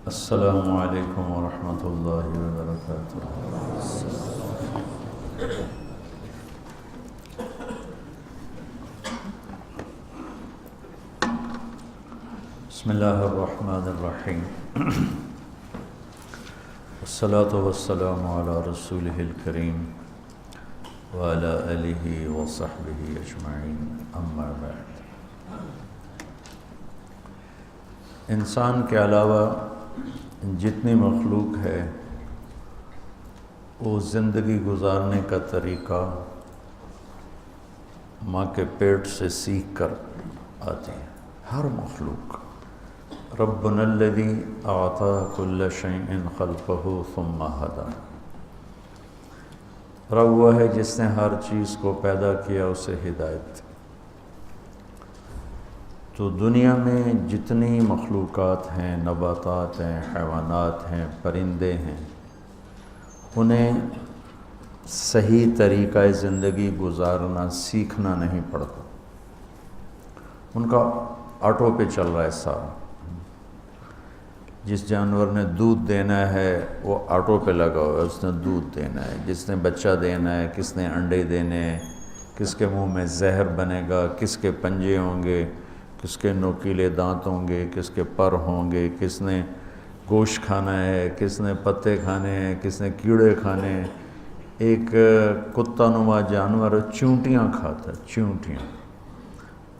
السلام علیکم ورحمۃ اللہ وبرکاتہ۔ بسم اللہ الرحمن الرحیم، والصلاة والسلام علی رسولہ الکریم وعلی آلہ وصحبہ اجمعین، اما بعد۔ انسان کے علاوہ جتنی مخلوق ہے وہ زندگی گزارنے کا طریقہ ماں کے پیٹ سے سیکھ کر آتی ہے، ہر مخلوق۔ ربنا الذی اعطی کل شیء خلقہ ثم ہدی، رب وہ ہے جس نے ہر چیز کو پیدا کیا، اسے ہدایت دی۔ تو دنیا میں جتنی مخلوقات ہیں، نباتات ہیں، حیوانات ہیں، پرندے ہیں، انہیں صحیح طریقہ زندگی گزارنا سیکھنا نہیں پڑتا، ان کا آٹو پہ چل رہا ہے سارا۔ جس جانور نے دودھ دینا ہے وہ آٹو پہ لگا ہوا ہے، اس نے دودھ دینا ہے۔ جس نے بچہ دینا ہے، کس نے انڈے دینے ہیں، کس کے منہ میں زہر بنے گا، کس کے پنجے ہوں گے، کس کے نوکیلے دانت ہوں گے، کس کے پر ہوں گے، کس نے گوشت کھانا ہے، کس نے پتے کھانے ہیں، کس نے کیڑے کھانے ہیں۔ ایک کتا نما جانور چونٹیاں کھاتا ہے، چونٹیاں،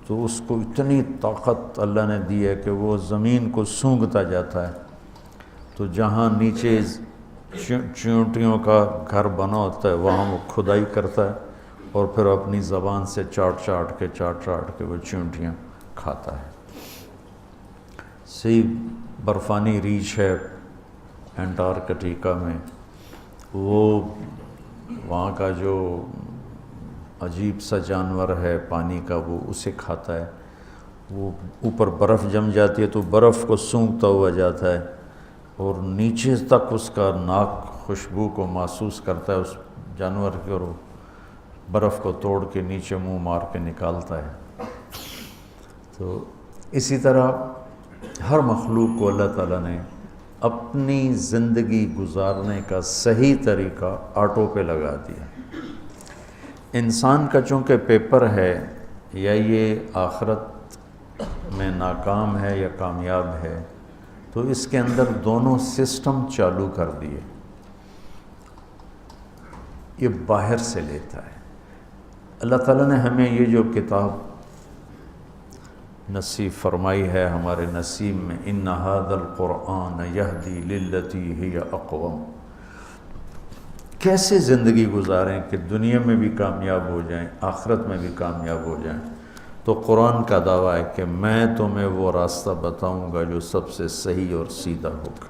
تو اس کو اتنی طاقت اللہ نے دی ہے کہ وہ زمین کو سونگھتا جاتا ہے، تو جہاں نیچے چونٹیوں کا گھر بنا ہوتا ہے وہاں وہ کھدائی کرتا ہے اور پھر اپنی زبان سے چاٹ چاٹ کے وہ چونٹیاں کھاتا ہے۔ سی برفانی ریچھ ہے انٹارکٹیکا میں، وہ وہاں کا جو عجیب سا جانور ہے پانی کا، وہ اسے کھاتا ہے۔ وہ اوپر برف جم جاتی ہے تو برف کو سونگھتا ہوا جاتا ہے اور نیچے تک اس کا ناک خوشبو کو محسوس کرتا ہے اس جانور کے، اور برف کو توڑ کے نیچے منہ مار کے نکالتا ہے۔ تو اسی طرح ہر مخلوق کو اللہ تعالیٰ نے اپنی زندگی گزارنے کا صحیح طریقہ آٹو پہ لگا دیا۔ انسان کا چونکہ پیپر ہے، یا یہ آخرت میں ناکام ہے یا کامیاب ہے، تو اس کے اندر دونوں سسٹم چالو کر دیے۔ یہ باہر سے لیتا ہے۔ اللہ تعالیٰ نے ہمیں یہ جو کتاب نصیب فرمائی ہے ہمارے نصیب میں، ان ھذا القرآن یہدی للتی ہی اقوم، کیسے زندگی گزاریں کہ دنیا میں بھی کامیاب ہو جائیں، آخرت میں بھی کامیاب ہو جائیں۔ تو قرآن کا دعویٰ ہے کہ میں تمہیں وہ راستہ بتاؤں گا جو سب سے صحیح اور سیدھا ہوگا۔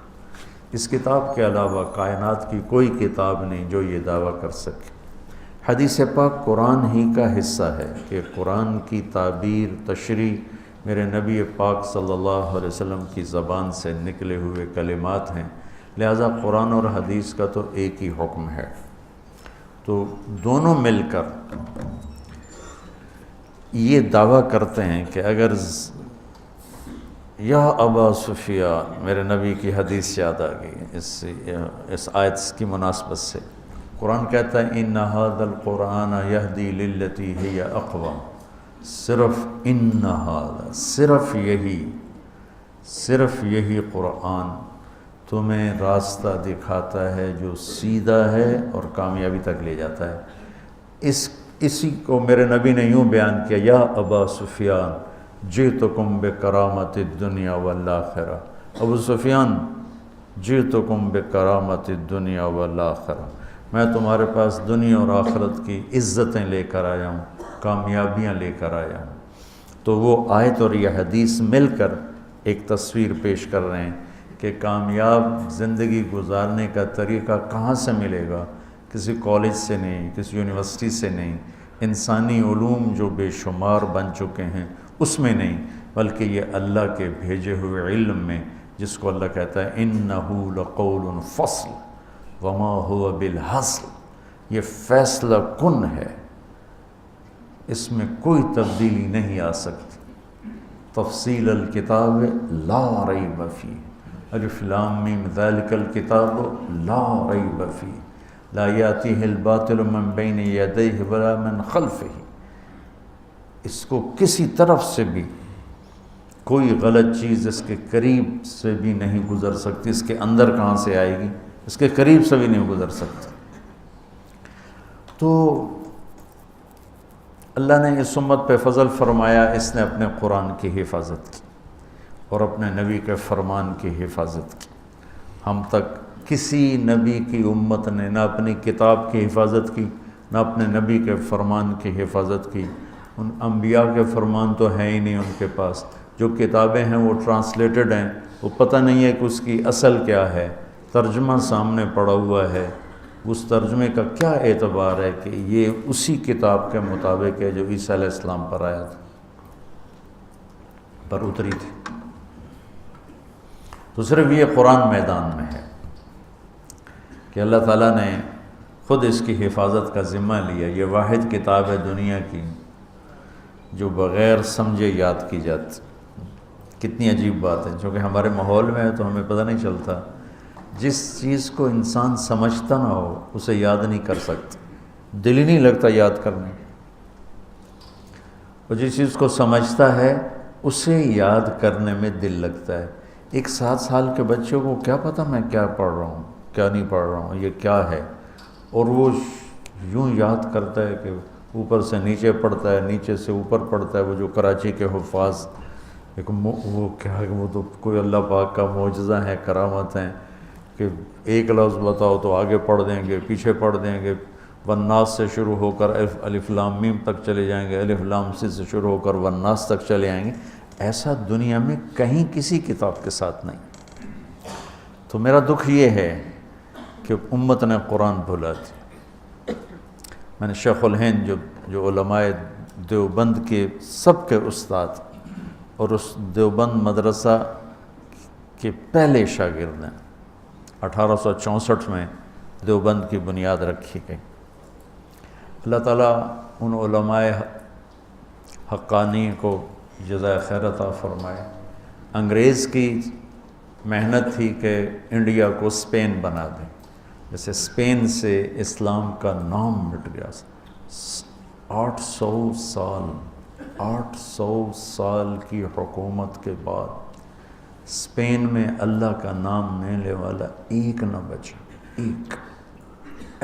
اس کتاب کے علاوہ کائنات کی کوئی کتاب نہیں جو یہ دعویٰ کر سکے۔ حدیث پاک قرآن ہی کا حصہ ہے کہ قرآن کی تعبیر، تشریح میرے نبی پاک صلی اللہ علیہ وسلم کی زبان سے نکلے ہوئے کلمات ہیں، لہذا قرآن اور حدیث کا تو ایک ہی حکم ہے۔ تو دونوں مل کر یہ دعویٰ کرتے ہیں کہ اگر یا ابا سفیان، میرے نبی کی حدیث یاد آ گئی اس آیت کی مناسبت سے۔ قرآن کہتا ہے ان ھذا القرآن یہدی للتی ہی اقوم، صرف ان ھذا، صرف یہی قرآن تمہیں راستہ دکھاتا ہے جو سیدھا ہے اور کامیابی تک لے جاتا ہے۔ اسی کو میرے نبی نے یوں بیان کیا، یا ابا سفیان جئتکم بکرامت الدنیا والآخرہ، ابو سفیان جئتکم بکرامت الدنیا والآخرہ، میں تمہارے پاس دنیا اور آخرت کی عزتیں لے کر آیا ہوں، کامیابیاں لے کر آیا ہوں۔ تو وہ آیت اور یہ حدیث مل کر ایک تصویر پیش کر رہے ہیں کہ کامیاب زندگی گزارنے کا طریقہ کہاں سے ملے گا؟ کسی کالج سے نہیں، کسی یونیورسٹی سے نہیں، انسانی علوم جو بے شمار بن چکے ہیں اس میں نہیں، بلکہ یہ اللہ کے بھیجے ہوئے علم میں، جس کو اللہ کہتا ہے اِنَّهُ لَقَوْلٌ فَصْلٌ وَمَا هُوَ بِالْحَزْلِ، یہ فیصلہ کن ہے، اس میں کوئی تبدیلی نہیں آ سکتی۔ تفصیل الکتاب لا ریب فیہ، الف لام میم ذالک الکتاب لا ریب فیہ لا یاتیہ الباطل من بین یدیہ ولا من خلفہ، اس کو کسی طرف سے بھی کوئی غلط چیز اس کے قریب سے بھی نہیں گزر سکتی، اس کے اندر کہاں سے آئے گی، اس کے قریب سے بھی نہیں گزر سکتی۔ تو اللہ نے اس امت پہ فضل فرمایا، اس نے اپنے قرآن کی حفاظت کی اور اپنے نبی کے فرمان کی حفاظت کی۔ ہم تک کسی نبی کی امت نے نہ اپنی کتاب کی حفاظت کی، نہ اپنے نبی کے فرمان کی حفاظت کی۔ ان انبیاء کے فرمان تو ہیں ہی نہیں ان کے پاس، جو کتابیں ہیں وہ ٹرانسلیٹڈ ہیں، وہ پتہ نہیں ہے کہ اس کی اصل کیا ہے، ترجمہ سامنے پڑا ہوا ہے، اس ترجمے کا کیا اعتبار ہے کہ یہ اسی کتاب کے مطابق ہے جو عیسیٰ علیہ السلام پر آیا تھا، پر اتری تھی۔ تو صرف یہ قرآن میدان میں ہے کہ اللہ تعالیٰ نے خود اس کی حفاظت کا ذمہ لیا۔ یہ واحد کتاب ہے دنیا کی جو بغیر سمجھے یاد کی جاتی۔ کتنی عجیب بات ہے، چونکہ ہمارے ماحول میں ہے تو ہمیں پتہ نہیں چلتا۔ جس چیز کو انسان سمجھتا نہ ہو اسے یاد نہیں کر سکتا، دل ہی نہیں لگتا یاد کرنے، اور جس چیز کو سمجھتا ہے اسے یاد کرنے میں دل لگتا ہے۔ ایک 7 سال کے بچوں کو کیا پتہ میں کیا پڑھ رہا ہوں، کیا نہیں پڑھ رہا ہوں، یہ کیا ہے، اور وہ یوں یاد کرتا ہے کہ اوپر سے نیچے پڑھتا ہے، نیچے سے اوپر پڑھتا ہے۔ وہ جو کراچی کے حفاظ، وہ کیا ہے، وہ تو کوئی اللہ پاک کا معجزہ ہے، کرامت ہیں کہ ایک لفظ بتاؤ تو آگے پڑھ دیں گے، پیچھے پڑھ دیں گے، والناس سے شروع ہو کر الف لام میم تک چلے جائیں گے، الف لام سے شروع ہو کر والناس تک چلے آئیں گے۔ ایسا دنیا میں کہیں کسی کتاب کے ساتھ نہیں۔ تو میرا دکھ یہ ہے کہ امت نے قرآن بھولا دی۔ میں نے شیخ الہند جو علماء دیوبند کے سب کے استاد اور اس دیوبند مدرسہ کے پہلے شاگرد ہیں، 1864 میں دیوبند کی بنیاد رکھی گئی۔ اللہ تعالیٰ ان علماء حقانی کو جزائے خیر عطا فرمائے۔ انگریز کی محنت تھی کہ انڈیا کو اسپین بنا دیں، جیسے اسپین سے اسلام کا نام مٹ گیا۔ 800 سال کی حکومت کے بعد اسپین میں اللہ کا نام لینے والا ایک نہ بچا، ایک۔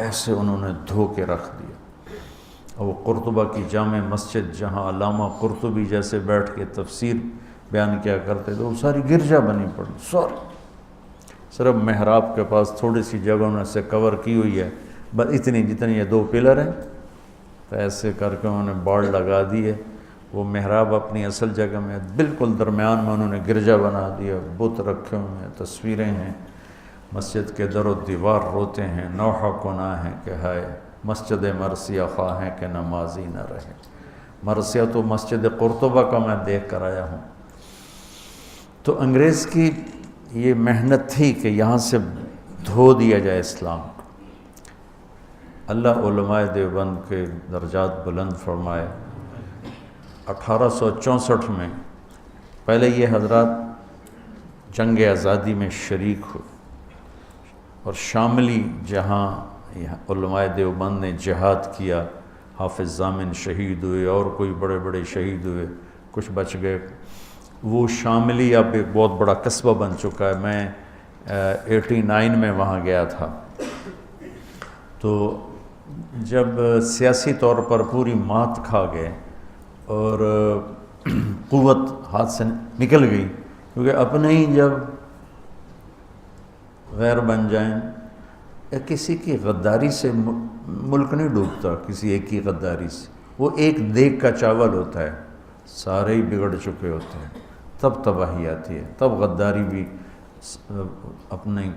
ایسے انہوں نے دھو کے رکھ دیا۔ اور وہ قرطبہ کی جامع مسجد جہاں علامہ قرطبی جیسے بیٹھ کے تفسیر بیان کیا کرتے تھے، وہ ساری گرجا بنی پڑی، صرف محراب کے پاس تھوڑی سی جگہ انہوں نے سے کور کی ہوئی ہے، بس اتنی جتنی یہ 2 پلر ہیں، تو ایسے کر کے انہوں نے بارڈ لگا دی ہے۔ وہ محراب اپنی اصل جگہ میں بالکل درمیان میں انہوں نے گرجا بنا دیا، بت رکھے ہوئے ہیں، تصویریں ہیں، مسجد کے در و دیوار روتے ہیں، نوحہ گناہ ہے کہ ہائے مسجد مرثیہ خواہیں کہ نمازی نہ رہے۔ مرثیہ تو مسجد قرطبہ کا میں دیکھ کر آیا ہوں۔ تو انگریز کی یہ محنت تھی کہ یہاں سے دھو دیا جائے اسلام کو۔ اللہ علماء دیوبند کے درجات بلند فرمائے۔ 1864 میں پہلے یہ حضرات جنگ آزادی میں شریک ہوئے، اور شاملی جہاں علماء دیوبند نے جہاد کیا، حافظ ضامن شہید ہوئے اور کوئی بڑے بڑے شہید ہوئے، کچھ بچ گئے۔ وہ شاملی اب ایک بہت بڑا قصبہ بن چکا ہے۔ میں 89 میں وہاں گیا تھا، تو جب سیاسی طور پر پوری مات کھا گئے اور قوت ہاتھ سے نکل گئی، کیونکہ اپنے ہی جب غیر بن جائیں، یا کسی کی غداری سے ملک نہیں ڈوبتا، کسی ایک کی غداری سے، وہ ایک دیگ کا چاول ہوتا ہے، سارے ہی بگڑ چکے ہوتے ہیں، تب تباہی آتی ہے، تب غداری بھی اپنی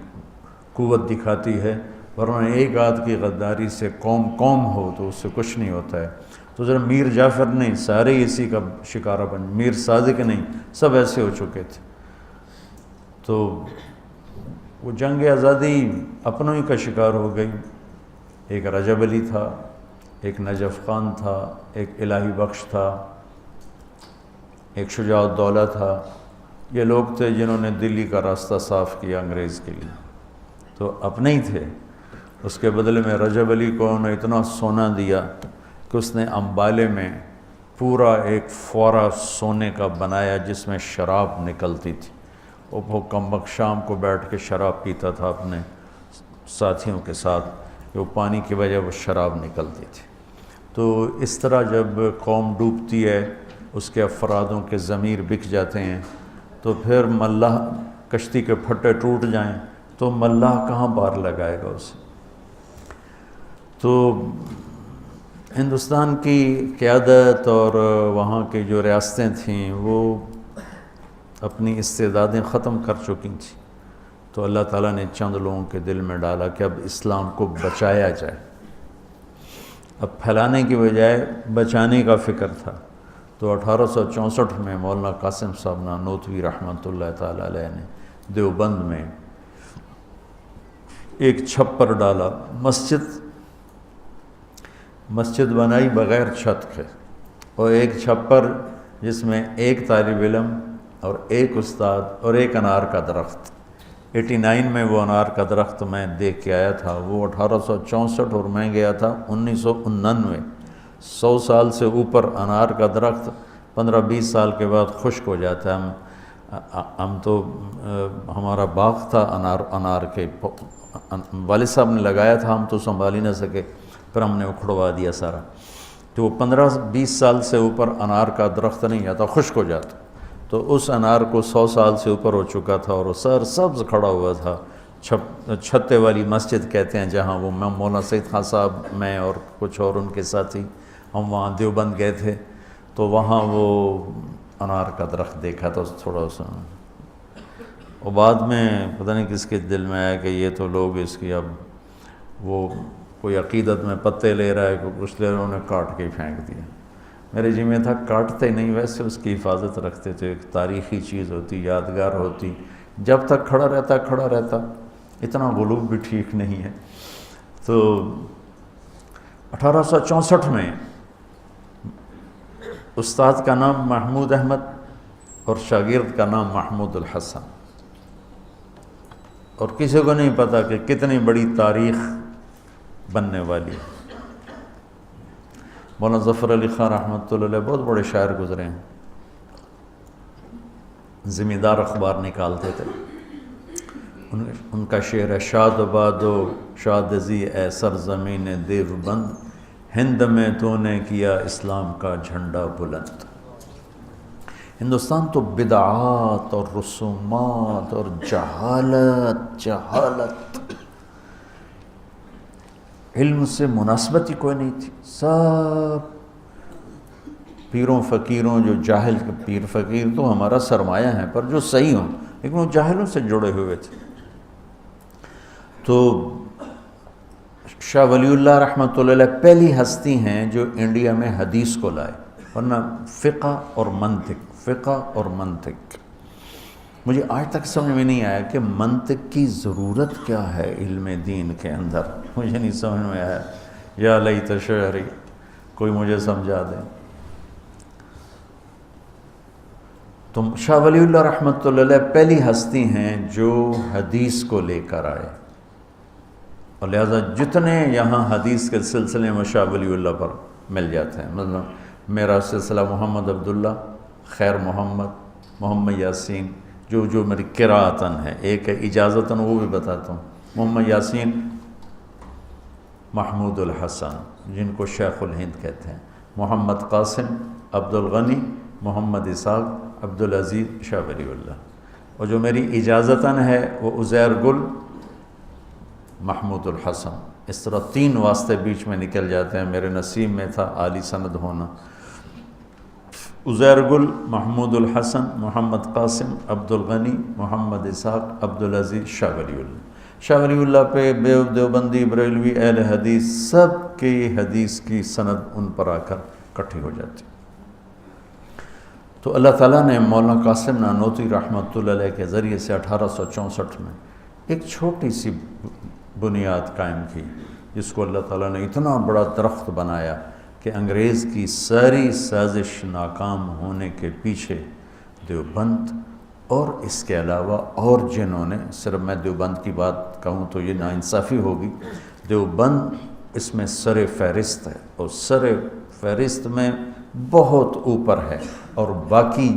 قوت دکھاتی ہے، ورنہ ایک آدھ کی غداری سے قوم ہو تو اس سے کچھ نہیں ہوتا ہے۔ تو ذرا میر جعفر نہیں، سارے ہی اسی کا شکارہ بن، میر صادق نہیں، سب ایسے ہو چکے تھے۔ تو وہ جنگ آزادی اپنوں ہی کا شکار ہو گئی۔ ایک رجب علی تھا، ایک نجف خان تھا، ایک الہی بخش تھا، ایک شجاع الدولہ تھا، یہ لوگ تھے جنہوں نے دلی کا راستہ صاف کیا انگریز کے لیے، تو اپنے ہی تھے۔ اس کے بدلے میں رجب علی کو انہوں نے اتنا سونا دیا کہ اس نے امبالے میں پورا ایک فورا سونے کا بنایا جس میں شراب نکلتی تھی، اور وہ کمبخت شام کو بیٹھ کے شراب پیتا تھا اپنے ساتھیوں کے ساتھ، کہ وہ پانی کی وجہ وہ شراب نکلتی تھی۔ تو اس طرح جب قوم ڈوبتی ہے، اس کے افرادوں کے ضمیر بک جاتے ہیں، تو پھر ملاح کشتی کے پھٹے ٹوٹ جائیں تو ملاح کہاں پار لگائے گا اسے؟ تو ہندوستان کی قیادت اور وہاں کی جو ریاستیں تھیں وہ اپنی استعدادیں ختم کر چکی تھیں، تو اللہ تعالیٰ نے چند لوگوں کے دل میں ڈالا کہ اب اسلام کو بچایا جائے۔ اب پھیلانے کی بجائے بچانے کا فکر تھا، تو 1864 میں مولانا قاسم صاحب نانوتوی رحمۃ اللہ تعالیٰ علیہ نے دیوبند میں ایک چھپر ڈالا، مسجد بنائی بغیر چھت کے، اور ایک چھپر جس میں ایک طالب علم اور ایک استاد اور ایک انار کا درخت۔ 89 میں وہ انار کا درخت میں دیکھ کے آیا تھا، وہ 1864 اور میں گیا تھا 1999۔ 100 سال سے اوپر انار کا درخت 15-20 سال کے بعد خشک ہو جاتا ہے۔ ہم تو ہمارا باغ تھا انار کے، والد صاحب نے لگایا تھا، ہم تو سنبھال ہی نہ سکے، پھر ہم نے اکھڑوا دیا سارا۔ تو وہ 15-20 سال سے اوپر انار کا درخت نہیں آتا، خشک ہو جاتا۔ تو اس انار کو 100 سال سے اوپر ہو چکا تھا، اور وہ سبز کھڑا ہوا تھا۔ چھتے والی مسجد کہتے ہیں جہاں، وہ مولانا سید خان صاحب، میں اور کچھ اور ان کے ساتھی، ہم وہاں دیوبند گئے تھے، تو وہاں وہ انار کا درخت دیکھا تھا تھوڑا سا، اور بعد میں پتہ نہیں کس کے دل میں آیا کہ یہ تو لوگ اس کی اب وہ کوئی عقیدت میں پتے لے رہا ہے، کوئی کچھ لے رہا ہے، انہوں نے کاٹ کے ہی پھینک دیا۔ میرے جی میں تھا کاٹتے نہیں، ویسے اس کی حفاظت رکھتے تھے، ایک تاریخی چیز ہوتی، یادگار ہوتی، جب تک کھڑا رہتا، اتنا غلوب بھی ٹھیک نہیں ہے۔ تو 1864 میں استاد کا نام محمود احمد اور شاگرد کا نام محمود الحسن، اور کسی کو نہیں پتا کہ کتنی بڑی تاریخ بننے والی ہے۔ مولانا ظفر علی خان رحمۃ اللہ علیہ بہت بڑے شاعر گزرے ہیں، ذمہ دار اخبار نکالتے تھے۔ ان کا شعر ہے: شاد باد و شادزی اے سرزمین دیوبند، ہند میں تو نے کیا اسلام کا جھنڈا بلند۔ ہندوستان تو بدعات اور رسومات اور جہالت علم سے مناسبت ہی کوئی نہیں تھی۔ سب پیروں فقیروں، جو جاہل پیر فقیر تو ہمارا سرمایہ ہیں، پر جو صحیح ہوں، لیکن وہ جاہلوں سے جڑے ہوئے تھے۔ تو شاہ ولی اللہ رحمۃ اللہ علیہ پہلی ہستی ہیں جو انڈیا میں حدیث کو لائے، ورنہ فقہ اور منطق مجھے آج تک سمجھ میں نہیں آیا کہ منطق کی ضرورت کیا ہے علم دین کے اندر، مجھے نہیں سمجھ میں آیا۔ یا لیت شعری، کوئی مجھے سمجھا دے۔ تو شاہ ولی اللہ رحمۃ اللہ علیہ پہلی ہستی ہیں جو حدیث کو لے کر آئے، اور لہذا جتنے یہاں حدیث کے سلسلے میں شاہ ولی اللہ پر مل جاتے ہیں، مطلب میرا سلسلہ محمد عبداللہ، خیر محمد یاسین، جو میری قراءتاً ہے، ایک ہے اجازتاً، وہ بھی بتاتا ہوں۔ محمد یاسین، محمود الحسن جن کو شیخ الہند کہتے ہیں، محمد قاسم، عبد الغنی، محمد اسحاق، عبد العزیز، شاہ ولی اللہ، اور جو میری اجازتاً ہے وہ عزیر گل، محمود الحسن۔ اس طرح 3 واسطے بیچ میں نکل جاتے ہیں، میرے نصیب میں تھا عالی سند ہونا۔ عزیر گل، محمود الحسن، محمد قاسم، عبد الغنی، محمد اسحاق، عبد العزیز، شاہ ولی اللہ۔ شاہ ولی اللہ پہ دیوبندی، بریلوی، اہل حدیث سب کی حدیث کی سند ان پر آ کر اکٹھی ہو جاتی۔ تو اللہ تعالیٰ نے مولانا قاسم نانوتوی رحمۃ اللہ علیہ کے ذریعے سے 1864 میں ایک چھوٹی سی بنیاد قائم کی، جس کو اللہ تعالیٰ نے اتنا بڑا درخت بنایا کہ انگریز کی ساری سازش ناکام ہونے کے پیچھے دیوبند اور اس کے علاوہ اور جنہوں نے، صرف میں دیوبند کی بات کہوں تو یہ ناانصافی ہوگی، دیوبند اس میں سر فہرست ہے، اور سر فہرست میں بہت اوپر ہے، اور باقی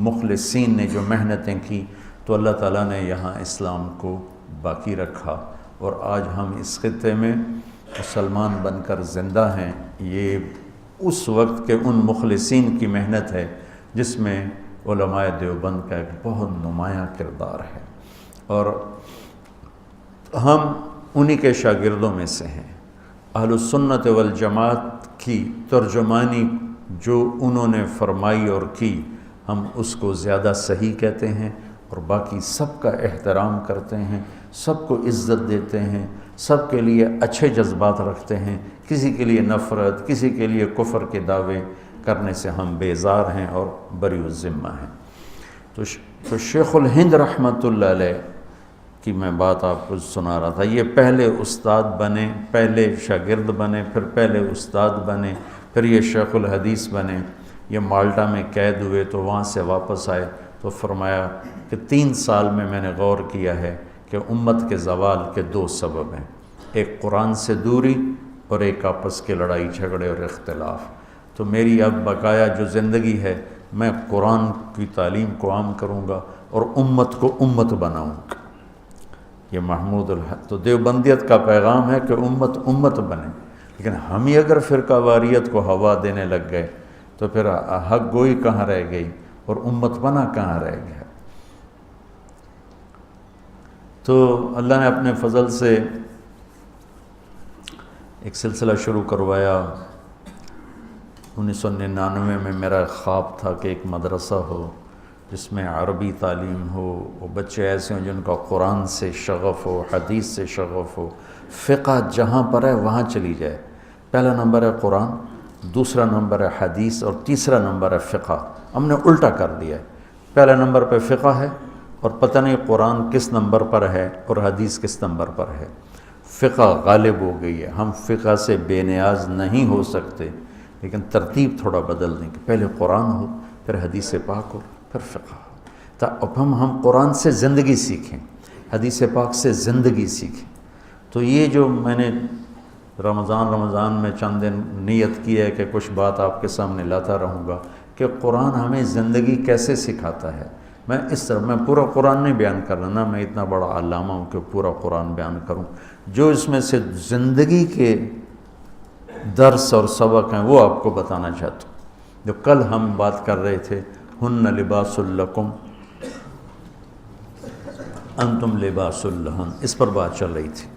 مخلصین نے جو محنتیں کی تو اللہ تعالیٰ نے یہاں اسلام کو باقی رکھا، اور آج ہم اس خطے میں مسلمان بن کر زندہ ہیں۔ یہ اس وقت کے ان مخلصین کی محنت ہے جس میں علماء دیوبند کا ایک بہت نمایاں کردار ہے، اور ہم انہی کے شاگردوں میں سے ہیں۔ اہل السنت والجماعت کی ترجمانی جو انہوں نے فرمائی اور کی، ہم اس کو زیادہ صحیح کہتے ہیں، اور باقی سب کا احترام کرتے ہیں، سب کو عزت دیتے ہیں، سب کے لیے اچھے جذبات رکھتے ہیں، کسی کے لیے نفرت، کسی کے لیے کفر کے دعوے کرنے سے ہم بیزار ہیں اور بری الذمہ ہیں۔ تو شیخ الہند رحمۃ اللہ علیہ کی میں بات آپ کو سنا رہا تھا، یہ پہلے استاد بنے، پہلے شاگرد بنے، پھر پہلے استاد بنے، پھر یہ شیخ الحدیث بنے۔ یہ مالٹا میں قید ہوئے تو وہاں سے واپس آئے تو فرمایا کہ 3 سال میں نے غور کیا ہے کہ امت کے زوال کے 2 سبب ہیں، ایک قرآن سے دوری اور ایک آپس کے لڑائی جھگڑے اور اختلاف۔ تو میری اب بقایا جو زندگی ہے، میں قرآن کی تعلیم کو عام کروں گا اور امت کو امت بناؤں گا۔ یہ محمود الحق تو دیوبندیت کا پیغام ہے کہ امت امت بنے، لیکن ہم ہی اگر فرقہ واریت کو ہوا دینے لگ گئے تو پھر حق گوئی کہاں رہ گئی اور امت بنا کہاں رہ گیا۔ تو اللہ نے اپنے فضل سے ایک سلسلہ شروع کروایا۔ 1999 میں میرا خواب تھا کہ ایک مدرسہ ہو جس میں عربی تعلیم ہو، وہ بچے ایسے ہوں جن کا قرآن سے شغف ہو، حدیث سے شغف ہو، فقہ جہاں پر ہے وہاں چلی جائے۔ پہلا نمبر ہے قرآن، دوسرا نمبر ہے حدیث، اور تیسرا نمبر ہے فقہ۔ ہم نے الٹا کر دیا ہے، پہلا نمبر پہ فقہ ہے اور پتہ نہیں قرآن کس نمبر پر ہے اور حدیث کس نمبر پر ہے۔ فقہ غالب ہو گئی ہے، ہم فقہ سے بے نیاز نہیں ہو سکتے، لیکن ترتیب تھوڑا بدل دیں کہ پہلے قرآن ہو، پھر حدیث پاک ہو، پھر فقہ ہو، اب ہم قرآن سے زندگی سیکھیں، حدیث پاک سے زندگی سیکھیں۔ تو یہ جو میں نے رمضان میں چند دن نیت کی ہے کہ کچھ بات آپ کے سامنے لاتا رہوں گا کہ قرآن ہمیں زندگی کیسے سکھاتا ہے۔ میں اس طرح میں پورا قرآن نہیں بیان کر رہا نا، میں اتنا بڑا علامہ ہوں کہ پورا قرآن بیان کروں، جو اس میں سے زندگی کے درس اور سبق ہیں وہ آپ کو بتانا چاہتا ہوں۔ جو کل ہم بات کر رہے تھے، ہن لباس لکم انتم لباس لہن، اس پر بات چل رہی تھی۔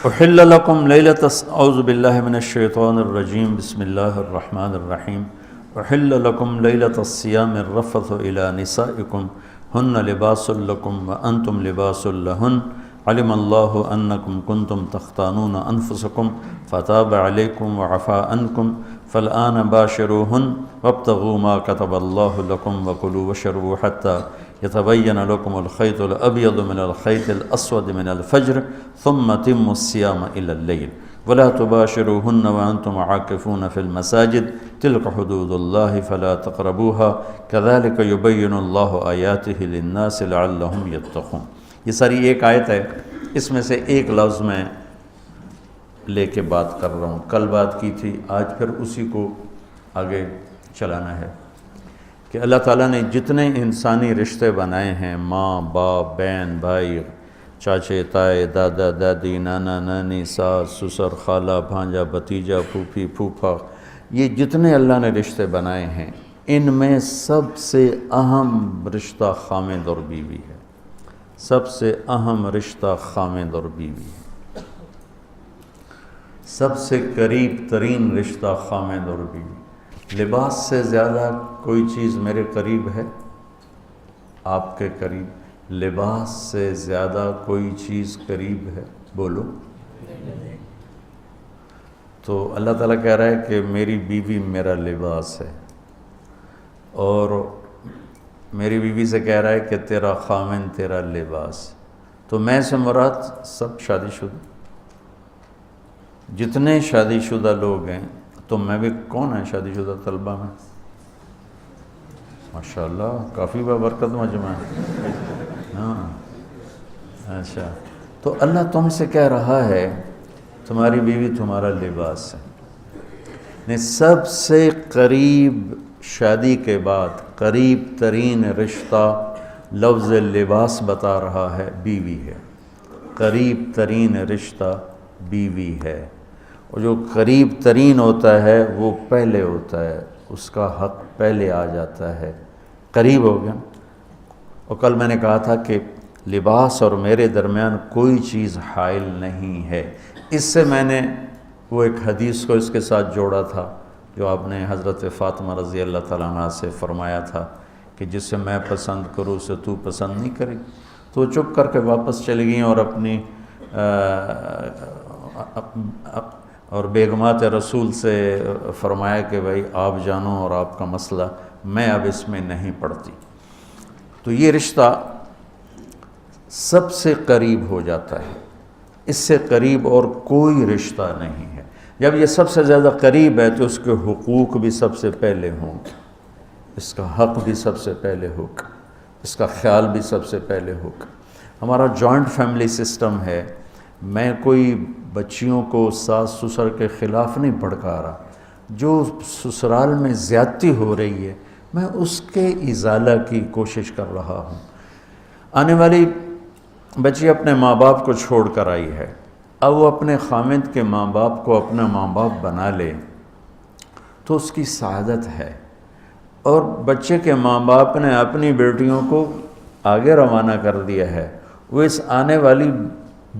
احل لکم لیلۃ اعوذ باللہ من الشیطان الرجیم بسم اللہ الرحمن الرحیم احل لکم لیلۃ الصیام الرفث الی نسائکم ہن لباس لکم وانتم لباس لہن علم اللہ انکم کنتم تختانون انفسکم فتاب علیکم وعفا عنکم فالآن باشروہن وابتغوا ما کتب اللہ لکم وکلوا واشربوا حتی يتبين لكم الخيط الأبيض من الخيط الأسود من الفجر ثم أتموا الصيام إلى الليل ولا تباشروهن وأنتم عاكفون في المساجد تلك حدود الله فلا تقربوها كذلك يبين الله آياته للناس لعلهم يتقون۔ یہ ساری ایک آیت ہے، اس میں سے ایک لفظ میں لے کے بات کر رہا ہوں، کل بات کی تھی، آج پھر اسی کو آگے چلانا ہے کہ اللہ تعالیٰ نے جتنے انسانی رشتے بنائے ہیں، ماں باپ، بہن بھائی، چاچے تائے، دادا دادی، نانا نانی، ساس سسر، خالہ بھانجا، بھتیجا، پھوپھی پھوپھا، یہ جتنے اللہ نے رشتے بنائے ہیں، ان میں سب سے اہم رشتہ خامد اور بیوی ہے، سب سے اہم رشتہ خامد اور بیوی ہے، سب سے قریب ترین رشتہ خامد اور بیوی۔ لباس سے زیادہ کوئی چیز میرے قریب ہے؟ آپ کے قریب لباس سے زیادہ کوئی چیز قریب ہے؟ بولو۔ تو اللہ تعالیٰ کہہ رہا ہے کہ میری بیوی میرا لباس ہے، اور میری بیوی سے کہہ رہا ہے کہ تیرا خامن تیرا لباس. تو میں سے مراد سب شادی شدہ، جتنے شادی شدہ لوگ ہیں. تو میں بھی کون ہے شادی شدہ طلبہ میں؟ ماشاءاللہ کافی بابرکت مجمع ہے. ہاں اچھا، تو اللہ تم سے کہہ رہا ہے تمہاری بیوی تمہارا لباس ہے. سب سے قریب شادی کے بعد قریب ترین رشتہ لفظ لباس بتا رہا ہے بیوی ہے. قریب ترین رشتہ بیوی ہے، اور جو قریب ترین ہوتا ہے وہ پہلے ہوتا ہے، اس کا حق پہلے آ جاتا ہے. قریب ہو گیا. اور کل میں نے کہا تھا کہ لباس اور میرے درمیان کوئی چیز حائل نہیں ہے. اس سے میں نے وہ ایک حدیث کو اس کے ساتھ جوڑا تھا جو آپ نے حضرت فاطمہ رضی اللہ تعالیٰ عنہ سے فرمایا تھا کہ جسے میں پسند کروں اسے تو پسند نہیں کرے. تو وہ چپ کر کے واپس چلی گئیں اور اپنی اور بیگمات رسول سے فرمایا کہ بھائی آپ جانو اور آپ کا مسئلہ، میں اب اس میں نہیں پڑتی. تو یہ رشتہ سب سے قریب ہو جاتا ہے، اس سے قریب اور کوئی رشتہ نہیں ہے. جب یہ سب سے زیادہ قریب ہے تو اس کے حقوق بھی سب سے پہلے ہوں گے، اس کا حق بھی سب سے پہلے ہوگا، اس کا خیال بھی سب سے پہلے ہوگا. ہمارا جوائنٹ فیملی سسٹم ہے. میں کوئی بچیوں کو ساس سسر کے خلاف نہیں بھڑکا رہا. جو سسرال میں زیادتی ہو رہی ہے میں اس کے ازالہ کی کوشش کر رہا ہوں. آنے والی بچی اپنے ماں باپ کو چھوڑ کر آئی ہے، اب وہ اپنے خامند کے ماں باپ کو اپنا ماں باپ بنا لے تو اس کی سعادت ہے. اور بچے کے ماں باپ نے اپنی بیٹیوں کو آگے روانہ کر دیا ہے، وہ اس آنے والی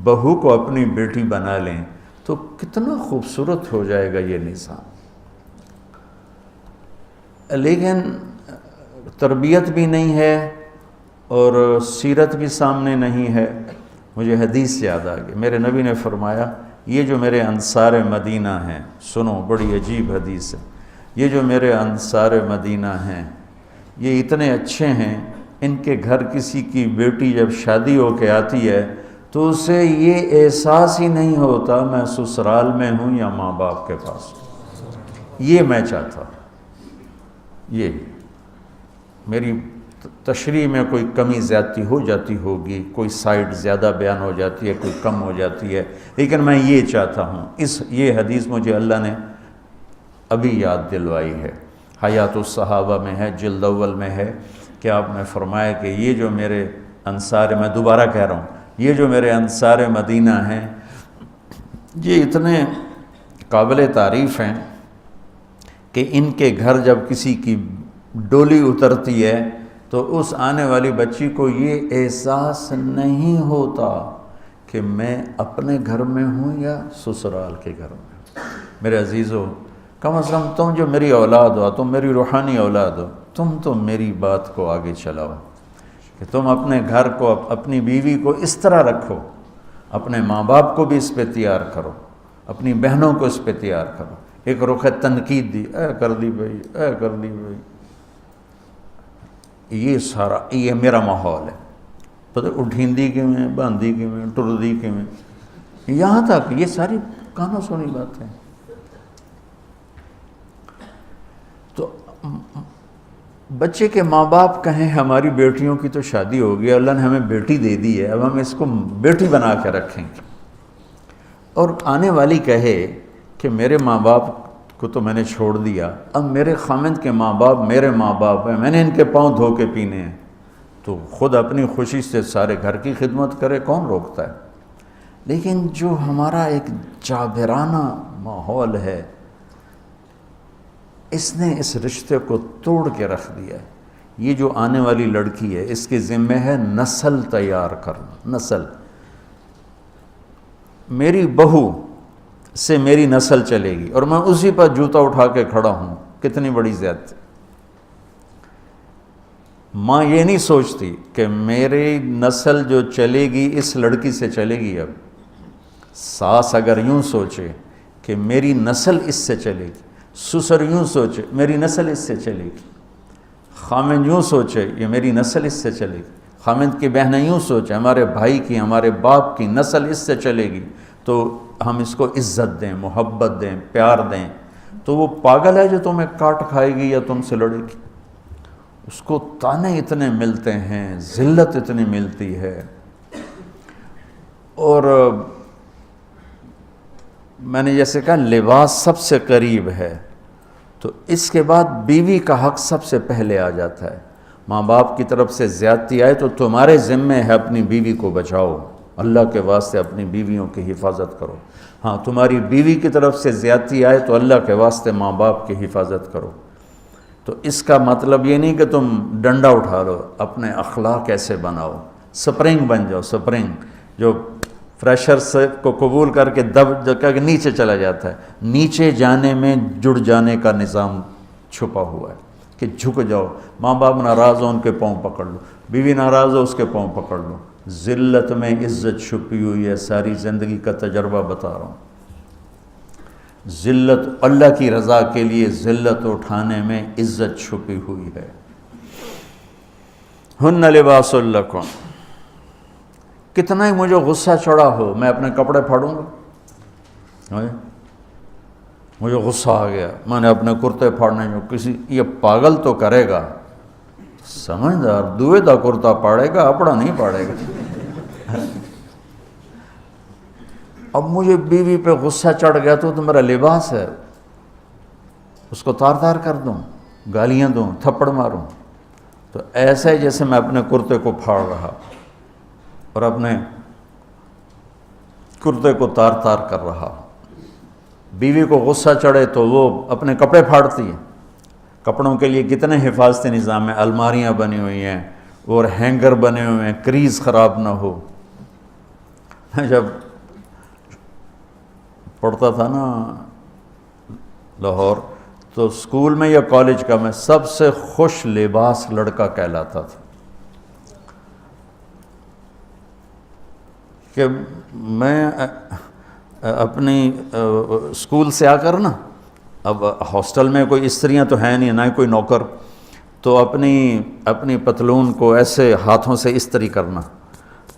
بہو کو اپنی بیٹی بنا لیں تو کتنا خوبصورت ہو جائے گا یہ نظام. لیکن تربیت بھی نہیں ہے اور سیرت بھی سامنے نہیں ہے. مجھے حدیث یاد آ گئی. میرے نبی نے فرمایا یہ جو میرے انصار مدینہ ہیں، سنو بڑی عجیب حدیث ہے، یہ جو میرے انصار مدینہ ہیں یہ اتنے اچھے ہیں، ان کے گھر کسی کی بیٹی جب شادی ہو کے آتی ہے تو اسے یہ احساس ہی نہیں ہوتا میں سسرال میں ہوں یا ماں باپ کے پاس ہوں. یہ میں چاہتا ہوں. یہ میری تشریح میں کوئی کمی زیادتی ہو جاتی ہوگی، کوئی سائڈ زیادہ بیان ہو جاتی ہے، کوئی کم ہو جاتی ہے، لیکن میں یہ چاہتا ہوں. یہ حدیث مجھے اللہ نے ابھی یاد دلوائی ہے، حیات الصحابہ میں ہے، جلد اول میں ہے کہ آپ نے فرمایا کہ یہ جو میرے انصار، میں دوبارہ کہہ رہا ہوں، یہ جو میرے انصار مدینہ ہیں یہ اتنے قابل تعریف ہیں کہ ان کے گھر جب کسی کی ڈولی اترتی ہے تو اس آنے والی بچی کو یہ احساس نہیں ہوتا کہ میں اپنے گھر میں ہوں یا سسرال کے گھر میں. میرے عزیزو، کم از کم تم جو میری اولاد ہو، تم میری روحانی اولاد ہو، تم تو میری بات کو آگے چلاؤ کہ تم اپنے گھر کو، اپنی بیوی کو اس طرح رکھو، اپنے ماں باپ کو بھی اس پہ تیار کرو، اپنی بہنوں کو اس پہ تیار کرو. ایک رخ تنقید دی، اے کر دی بھائی، اے کر دی بھائی، یہ سارا یہ میرا ماحول ہے. پتہ اٹھیندی کے میں، باندھی کے میں، ٹردی کے میں، یہاں تک یہ ساری کانوں سنی باتیں. تو بچے کے ماں باپ کہیں ہماری بیٹیوں کی تو شادی ہو گئی، اللہ نے ہمیں بیٹی دے دی ہے، اب ہم اس کو بیٹی بنا کے رکھیں گے. اور آنے والی کہے کہ میرے ماں باپ کو تو میں نے چھوڑ دیا، اب میرے خامند کے ماں باپ میرے ماں باپ ہیں، میں نے ان کے پاؤں دھو کے پینے ہیں، تو خود اپنی خوشی سے سارے گھر کی خدمت کرے، کون روکتا ہے. لیکن جو ہمارا ایک جابرانہ ماحول ہے اس نے اس رشتے کو توڑ کے رکھ دیا ہے. یہ جو آنے والی لڑکی ہے اس کے ذمہ ہے نسل تیار کرنا. نسل، میری بہو سے میری نسل چلے گی اور میں اسی پر جوتا اٹھا کے کھڑا ہوں، کتنی بڑی زیادتی. ماں یہ نہیں سوچتی کہ میری نسل جو چلے گی اس لڑکی سے چلے گی. اب ساس اگر یوں سوچے کہ میری نسل اس سے چلے گی، سسر یوں سوچے میری نسل اس سے چلے گی، خامند یوں سوچے یہ میری نسل اس سے چلے گی، خامند کی بہنیں یوں سوچیں ہمارے بھائی کی ہمارے باپ کی نسل اس سے چلے گی، تو ہم اس کو عزت دیں، محبت دیں، پیار دیں۔ تو وہ پاگل ہے جو تمہیں کاٹ کھائے گی یا تم سے لڑے گی، اس کو تانے اتنے ملتے ہیں، ذلت اتنی ملتی ہے۔ اور میں نے جیسے کہا لباس سب سے قریب ہے، تو اس کے بعد بیوی کا حق سب سے پہلے آ جاتا ہے۔ ماں باپ کی طرف سے زیادتی آئے تو تمہارے ذمے ہے اپنی بیوی کو بچاؤ، اللہ کے واسطے اپنی بیویوں کی حفاظت کرو۔ ہاں تمہاری بیوی کی طرف سے زیادتی آئے تو اللہ کے واسطے ماں باپ کی حفاظت کرو۔ تو اس کا مطلب یہ نہیں کہ تم ڈنڈا اٹھا لو، اپنے اخلاق ایسے بناؤ، سپرنگ بن جاؤ، سپرنگ جو فریشر سے کو قبول کر کے دب کر کے نیچے چلا جاتا ہے، نیچے جانے میں جڑ جانے کا نظام چھپا ہوا ہے کہ جھک جاؤ، ماں باپ ناراض ہو ان کے پاؤں پکڑ لو، بیوی ناراض ہو اس کے پاؤں پکڑ لو۔ ذلت میں عزت چھپی ہوئی ہے، ساری زندگی کا تجربہ بتا رہا ہوں۔ ذلت اللہ کی رضا کے لیے ذلت اٹھانے میں عزت چھپی ہوئی ہے۔ ہن لباس لکم، کتنا ہی مجھے غصہ چڑھا ہو میں اپنے کپڑے پھاڑوں گا، مجھے غصہ آ گیا میں نے اپنے کرتے پھاڑنے جو کسی یہ پاگل تو کرے گا، سمجھدار دوئے دا کرتا پاڑے گا، اپنا نہیں پاڑے گا۔ اب مجھے بیوی پہ غصہ چڑھ گیا تو میرا لباس ہے، اس کو تار تار کر دوں، گالیاں دوں، تھپڑ ماروں، تو ایسا ہی جیسے میں اپنے کرتے کو پھاڑ رہا اور اپنے کرتے کو تار تار کر رہا۔ بیوی کو غصہ چڑھے تو وہ اپنے کپڑے پھاڑتی ہے۔ کپڑوں کے لیے کتنے حفاظتی نظام ہیں، الماریاں بنی ہوئی ہیں اور ہینگر بنے ہوئے ہیں، کریز خراب نہ ہو۔ جب پڑھتا تھا نا لاہور تو اسکول میں یا کالج کا میں سب سے خوش لباس لڑکا کہلاتا تھا، کہ میں اپنی اسکول سے آ کر نا، اب ہاسٹل میں کوئی استریاں تو ہیں نہیں، نہ ہی کوئی نوکر، تو اپنی پتلون کو ایسے ہاتھوں سے استری کرنا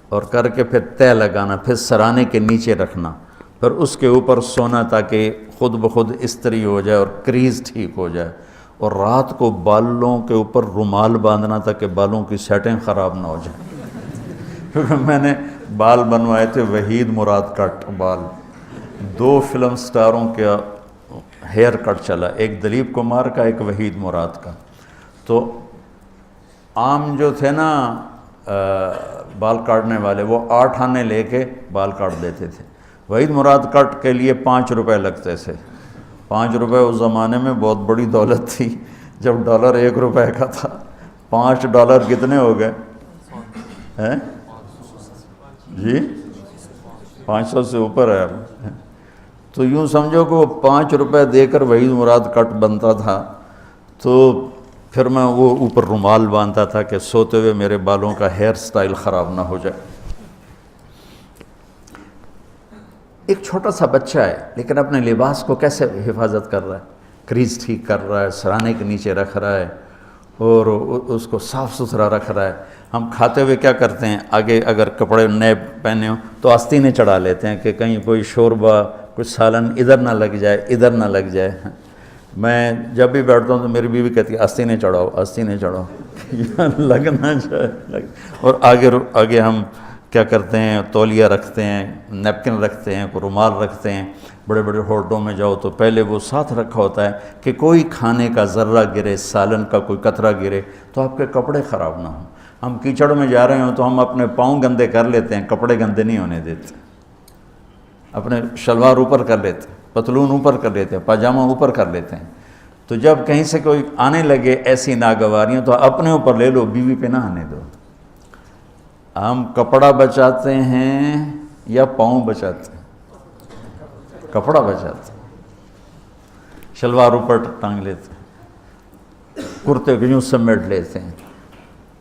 اور کر کے پھر تہ لگانا، پھر سرانے کے نیچے رکھنا، پھر اس کے اوپر سونا تاکہ خود بخود استری ہو جائے اور کریز ٹھیک ہو جائے، اور رات کو بالوں کے اوپر رومال باندھنا تاکہ بالوں کی سیٹنگ خراب نہ ہو جائے۔ کیونکہ میں نے بال بنوائے تھے وحید مراد کٹ بال، 2 فلم سٹاروں کا ہیئر کٹ چلا، ایک دلیپ کمار کا، ایک وحید مراد کا۔ تو عام جو تھے نا بال کاٹنے والے، وہ 8 آنے لے کے بال کاٹ دیتے تھے۔ وحید مراد کٹ کے لیے 5 روپے لگتے تھے۔ 5 روپے اس زمانے میں بہت بڑی دولت تھی، جب ڈالر 1 روپے کا تھا۔ 5 ڈالر کتنے ہو گئے ہیں جی؟ 500 سے اوپر ہے۔ تو یوں سمجھو کہ وہ 5 روپے دے کر وحید مراد کٹ بنتا تھا، تو پھر میں وہ اوپر رومال باندھتا تھا کہ سوتے ہوئے میرے بالوں کا ہیئر سٹائل خراب نہ ہو جائے۔ ایک چھوٹا سا بچہ ہے لیکن اپنے لباس کو کیسے حفاظت کر رہا ہے، کریز ٹھیک کر رہا ہے، سرانے کے نیچے رکھ رہا ہے اور اس کو صاف ستھرا رکھ رہا ہے۔ ہم کھاتے ہوئے کیا کرتے ہیں، آگے اگر کپڑے نئے پہنے ہوں تو آستینیں چڑھا لیتے ہیں کہ کہیں کوئی شوربہ کچھ سالن ادھر نہ لگ جائے، ادھر نہ لگ جائے۔ میں جب بھی بیٹھتا ہوں تو میری بیوی کہتی ہے آستینیں چڑھاؤ، آستینیں چڑھاؤ، لگنا چاہے۔ اور آگے ہم کیا کرتے ہیں، تولیہ رکھتے ہیں، نیپکن رکھتے ہیں، کوئی رومال رکھتے ہیں۔ بڑے بڑے ہوٹلوں میں جاؤ تو پہلے وہ ساتھ رکھا ہوتا ہے کہ کوئی کھانے کا ذرہ گرے، سالن کا کوئی قطرہ گرے تو آپ کے کپڑے خراب نہ ہوں۔ ہم کیچڑ میں جا رہے ہوں تو ہم اپنے پاؤں گندے کر لیتے ہیں، کپڑے گندے نہیں ہونے دیتے۔ اپنے شلوار اوپر کر لیتے ہیں، پتلون اوپر کر لیتے ہیں، پاجامہ اوپر کر لیتے ہیں۔ تو جب کہیں سے کوئی آنے لگے ایسی ناگواریاں تو اپنے اوپر لے لو، بیوی پہ نہ آنے دو۔ ہم کپڑا بچاتے ہیں یا پاؤں بچاتے ہیں؟ کپڑا بچاتے ہیں، شلوار اوپر ٹانگ لیتے ہیں، کرتے کو یوں سمیٹ لیتے ہیں۔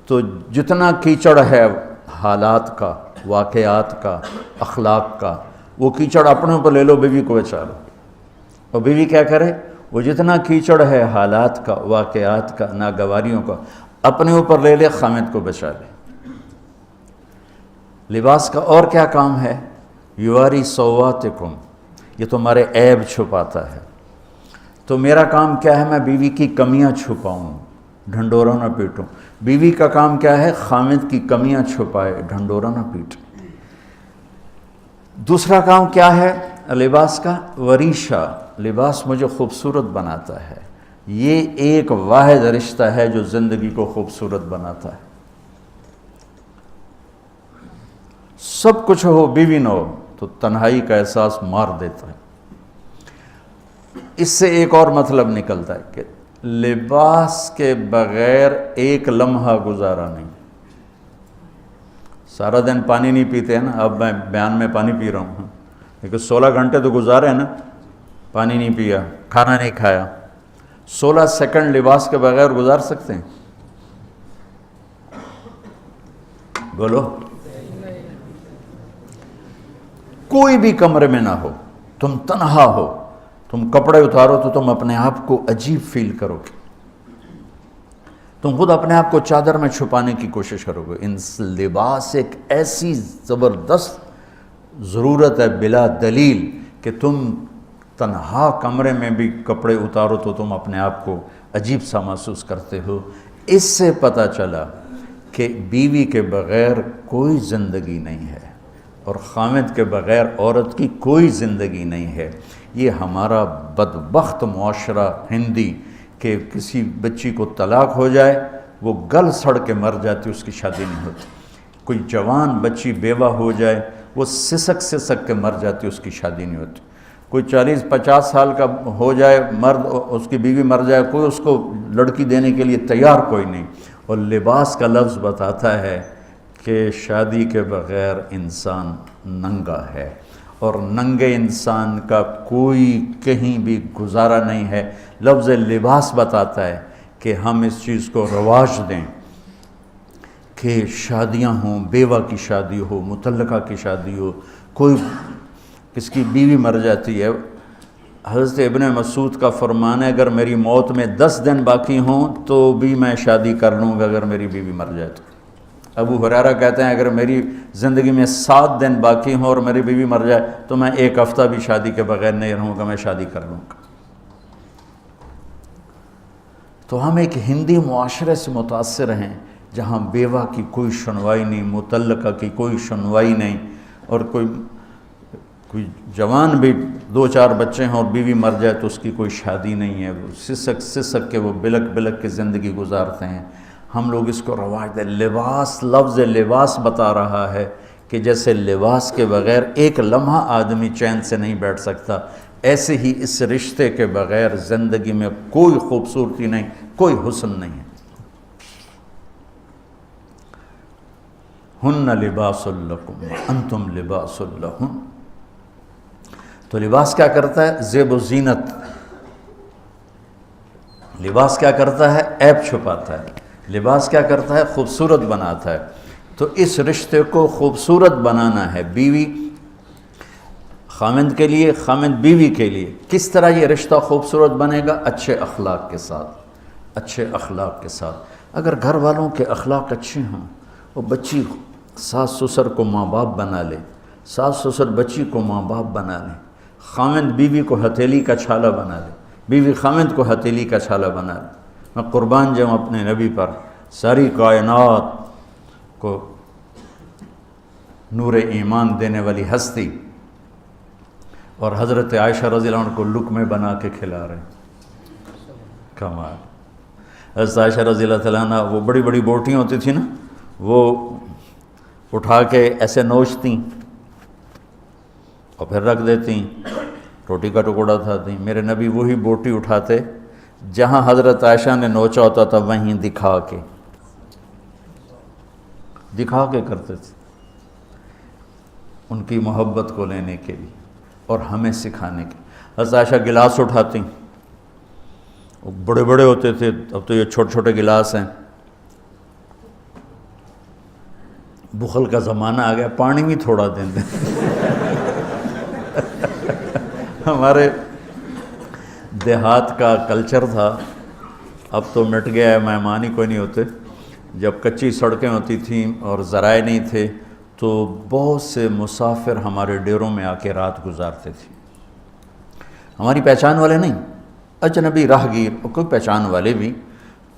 تو جتنا کیچڑ ہے حالات کا، واقعات کا، اخلاق کا، وہ کیچڑ اپنے اوپر لے لو، بیوی کو بچا لو۔ اور بیوی کیا کرے؟ وہ جتنا کیچڑ ہے حالات کا، واقعات کا، ناگواریوں کا، اپنے اوپر لے لے، خامد کو بچا لے۔ لباس کا اور کیا کام ہے؟ یواری سواتکم، یہ تمہارے عیب چھپاتا ہے۔ تو میرا کام کیا ہے؟ میں بیوی کی کمیاں چھپاؤں، ڈھنڈورا نہ پیٹوں۔ بیوی کا کام کیا ہے؟ خامد کی کمیاں چھپائے، ڈھنڈورا نہ پیٹے۔ دوسرا کام کیا ہے لباس کا؟ وریشہ، لباس مجھے خوبصورت بناتا ہے۔ یہ ایک واحد رشتہ ہے جو زندگی کو خوبصورت بناتا ہے۔ سب کچھ ہو، بیوی نہ ہو تو تنہائی کا احساس مار دیتا ہے۔ اس سے ایک اور مطلب نکلتا ہے کہ لباس کے بغیر ایک لمحہ گزارا نہیں۔ سارا دن پانی نہیں پیتے ہیں نا، اب میں بیان میں پانی پی رہا ہوں، لیکن 16 گھنٹے تو گزارے ہیں نا، پانی نہیں پیا، کھانا نہیں کھایا۔ 16 سیکنڈ لباس کے بغیر گزار سکتے ہیں؟ بولو۔ کوئی بھی کمرے میں نہ ہو، تم تنہا ہو، تم کپڑے اتارو تو تم اپنے آپ کو عجیب فیل کرو گے، تم خود اپنے آپ کو چادر میں چھپانے کی کوشش کرو گے۔ ان لباس ایک ایسی زبردست ضرورت ہے بلا دلیل کہ تم تنہا کمرے میں بھی کپڑے اتارو تو تم اپنے آپ کو عجیب سا محسوس کرتے ہو۔ اس سے پتہ چلا کہ بیوی کے بغیر کوئی زندگی نہیں ہے اور خامد کے بغیر عورت کی کوئی زندگی نہیں ہے۔ یہ ہمارا بدبخت معاشرہ ہندی کہ کسی بچی کو طلاق ہو جائے، وہ گل سڑ کے مر جاتی، اس کی شادی نہیں ہوتی۔ کوئی جوان بچی بیوہ ہو جائے، وہ سسک کے مر جاتی، اس کی شادی نہیں ہوتی۔ کوئی 40-50 سال کا ہو جائے مرد، اس کی بیوی مر جائے، کوئی اس کو لڑکی دینے کے لیے تیار کوئی نہیں۔ اور لباس کا لفظ بتاتا ہے کہ شادی کے بغیر انسان ننگا ہے، اور ننگے انسان کا کوئی کہیں بھی گزارا نہیں ہے۔ لفظ لباس بتاتا ہے کہ ہم اس چیز کو رواج دیں کہ شادیاں ہوں، بیوہ کی شادی ہو، مطلقہ کی شادی ہو، کوئی کس کی بیوی مر جاتی ہے۔ حضرت ابن مسعود کا فرمان ہے اگر میری موت میں 10 دن باقی ہوں تو بھی میں شادی کر لوں گا اگر میری بیوی مر جائے تو۔ ابو ہریرہ کہتے ہیں اگر میری زندگی میں 7 دن باقی ہوں اور میری بیوی مر جائے تو میں 1 ہفتہ بھی شادی کے بغیر نہیں رہوں گا، میں شادی کر لوں گا۔ تو ہم ایک ہندی معاشرے سے متاثر ہیں جہاں بیوہ کی کوئی سنوائی نہیں، مطلقہ کی کوئی سنوائی نہیں، اور کوئی جوان بھی 2-4 بچے ہیں اور بیوی مر جائے تو اس کی کوئی شادی نہیں ہے، وہ سسک کے وہ بلک کے زندگی گزارتے ہیں۔ ہم لوگ اس کو رواج دیں۔ لباس، لفظ لباس بتا رہا ہے کہ جیسے لباس کے بغیر ایک لمحہ آدمی چین سے نہیں بیٹھ سکتا، ایسے ہی اس رشتے کے بغیر زندگی میں کوئی خوبصورتی نہیں، کوئی حسن نہیں ہے۔ ہن لباس لکم انتم لباس لہن۔ تو لباس کیا کرتا ہے؟ زیب و زینت۔ لباس کیا کرتا ہے؟ عیب چھپاتا ہے۔ لباس کیا کرتا ہے؟ خوبصورت بناتا ہے۔ تو اس رشتے کو خوبصورت بنانا ہے، بیوی خامند کے لیے، خامند بیوی کے لیے۔ کس طرح یہ رشتہ خوبصورت بنے گا؟ اچھے اخلاق کے ساتھ، اچھے اخلاق کے ساتھ۔ اگر گھر والوں کے اخلاق اچھے ہوں، اور بچی ساس سسر کو ماں باپ بنا لے، ساس سسر بچی کو ماں باپ بنا لیں، خامند بیوی کو ہتھیلی کا چھالا بنا لے، بیوی خامند کو ہتھیلی کا چھالا بنا لے۔ میں قربان جاؤں اپنے نبی پر، ساری کائنات کو نور ایمان دینے والی ہستی، اور حضرت عائشہ رضی اللہ عنہ کو لقمے بنا کے کھلا رہے ہیں۔ کمال۔ حضرت عائشہ رضی اللہ تعالیٰ عنہ، وہ بڑی بڑی بوٹیاں ہوتی تھیں نا، وہ اٹھا کے ایسے نوچتیں اور پھر رکھ دیتی، روٹی کا ٹکڑا اٹھاتی۔ میرے نبی وہی بوٹی اٹھاتے جہاں حضرت عائشہ نے نوچا ہوتا تھا، وہیں دکھا کے کرتے تھے، ان کی محبت کو لینے کے لیے اور ہمیں سکھانے کے۔ حضرت عائشہ گلاس اٹھاتی، وہ بڑے بڑے ہوتے تھے، اب تو یہ چھوٹے چھوٹے گلاس ہیں۔ بخل کا زمانہ آ گیا، پانی بھی تھوڑا دیں۔ ہمارے دیہات کا کلچر تھا، اب تو مٹ گیا ہے، مہمان ہی کوئی نہیں ہوتے. جب کچی سڑکیں ہوتی تھیں اور ذرائع نہیں تھے تو بہت سے مسافر ہمارے ڈیروں میں آ کے رات گزارتے تھے. ہماری پہچان والے نہیں، اجنبی راہگیر، اور کوئی پہچان والے بھی،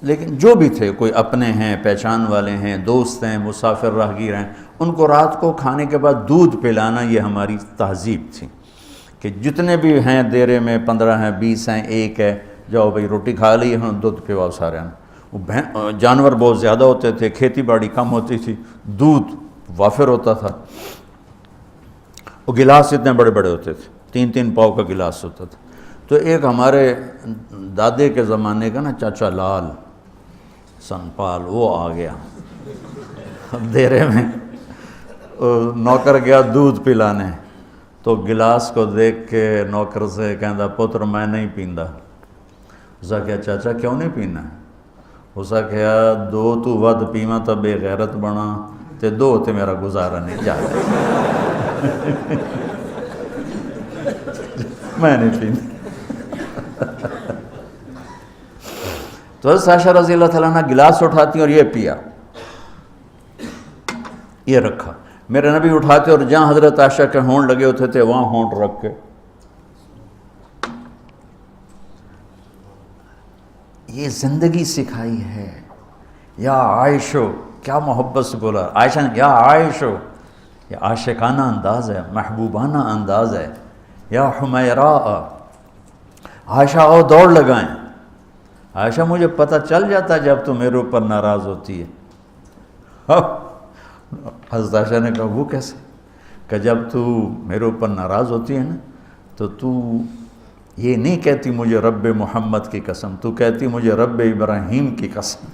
لیکن جو بھی تھے، کوئی اپنے ہیں، پہچان والے ہیں، دوست ہیں، مسافر راہگیر ہیں، ان کو رات کو کھانے کے بعد دودھ پلانا یہ ہماری تہذیب تھی کہ جتنے بھی ہیں دیرے میں 15 ہیں، 20 ہیں، 1 ہے، جاؤ بھئی روٹی کھا لی ہاں، دودھ پواؤ سارے ہیں. وہ جانور بہت زیادہ ہوتے تھے، کھیتی باڑی کم ہوتی تھی، دودھ وافر ہوتا تھا. وہ گلاس اتنے بڑے بڑے ہوتے تھے، 3-3 پاؤ کا گلاس ہوتا تھا. تو ایک ہمارے دادے کے زمانے کا نا چاچا لال سنپال، وہ آ گیا دیرے میں، نوکر گیا دودھ پلانے، تو گلاس کو دیکھ کے نوکر سے کہندا پتر میں نہیں پیندا. اسا کہا چاچا کیوں نہیں پینا؟ اسا کہا 2 تو ود پیواں تو بے غیرت بنا، تے 2 تے میرا گزارا نہیں جاتا. میں نہیں پیندا. تو حضرت عائشہ رضی اللہ تعالیٰ عنہ گلاس اٹھاتی اور یہ پیا، یہ رکھا. میرے نبی اٹھاتے اور جہاں حضرت عائشہ کے ہونٹ لگے ہوتے تھے وہاں ہونٹ رکھ کے. یہ زندگی سکھائی ہے. یا عائشو، کیا محبت سے بولا عائشہ نے، یا عائشو، یہ عاشقانہ انداز ہے، محبوبانہ انداز ہے. یا حمیراء، عائشہ آؤ دوڑ لگائیں. عائشہ مجھے پتہ چل جاتا جب تو میرے اوپر ناراض ہوتی ہے. حضرت عائشہ نے کہا وہ کیسے؟ کہ جب تو میرے اوپر ناراض ہوتی ہے نا تو یہ نہیں کہتی مجھے رب محمد کی قسم، تو کہتی مجھے رب ابراہیم کی قسم.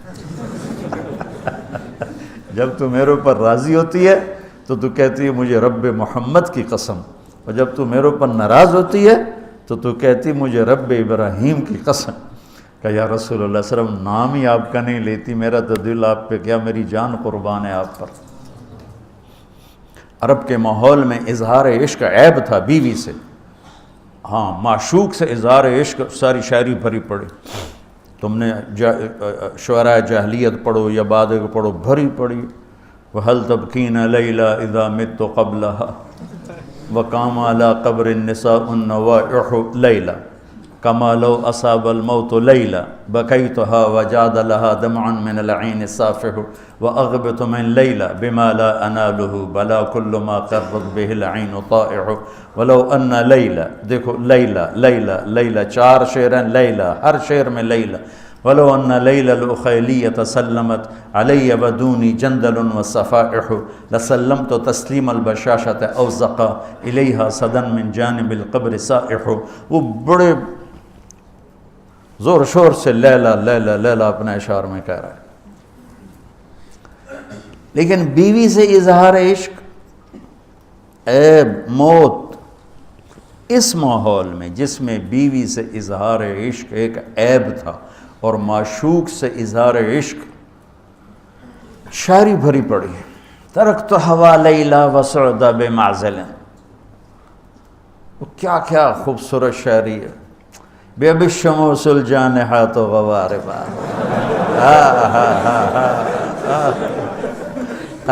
جب تو میرے اوپر راضی ہوتی ہے تو کہتی ہے مجھے رب محمد کی قسم، اور جب تو میرے اوپر ناراض ہوتی ہے تو کہتی مجھے رب ابراہیم کی قسم. کہ یا رسول اللہ صلی اللہ علیہ وسلم نام ہی آپ کا نہیں لیتی، میرا تو دل آپ پہ کیا، میری جان قربان ہے آپ پر. عرب کے ماحول میں اظہار عشق عیب تھا بیوی سے. ہاں معشوق سے اظہار عشق، ساری شاعری بھری پڑی. تم نے شعراء جاہلیت پڑھو یا بعد کو پڑھو، بھری پڑی. وَهَلْ تَبْكِينَ لَيْلَا إِذَا مِتُّ قَبْلَهَا وَقَامَ عَلَىٰ قَبْرِ النِّسَاءُ النَّوَائِحُ لَيْلَا كَمَا لَوْ أَصَابَ الْمَوْتُ لَيْلَا بَكَيْتُهَا وَجَادَ لَهَا دَمْعًا مِنَ الْعَيْنِ صَافِحُ وَأَغْبِطُ مِنْ لَيْلَا بِمَا لَا أَنَالُهُ بَلَا كُلُّ مَا قَرَّتْ بِهِ الْعَيْنُ طَائِعُ وَلَوْ أَنَّ لَيْلَا. دیکھو لیلہ لیلہ لیلہ 4 شعر ہیں، لیلہ ہر شعر میں لیلہ. وَلَوْ أَنَّ لَيْلَ الْأُخَيْلِيَّةَ سَلَّمَتْ عَلَيَّ بَدُونِي جَنْدَلٌ وَصَفَائِحُ لَسَلَّمْتُ تَسْلِيمَ الْبَشَاشَةَ أَوْ زَقَى إِلَيْهَا صَدًا مِنْ جَانِبِ الْقَبْرِ سَائِحُ. وہ بڑے زور شور سے لیلہ لیلہ لیلہ اپنے اشعار میں کہہ رہا ہے. لیکن بیوی سے اظہار عشق عیب، موت. اس ماحول میں جس میں بیوی سے اظہار عشق ایک عیب تھا اور معشوق سے اظہار عشق شاعری بھری پڑی. ترکت ہوا لیلا وسعد بمعزل، کیا کیا خوبصورت شاعری ہے. بے بالشموس الجانحات غواربا،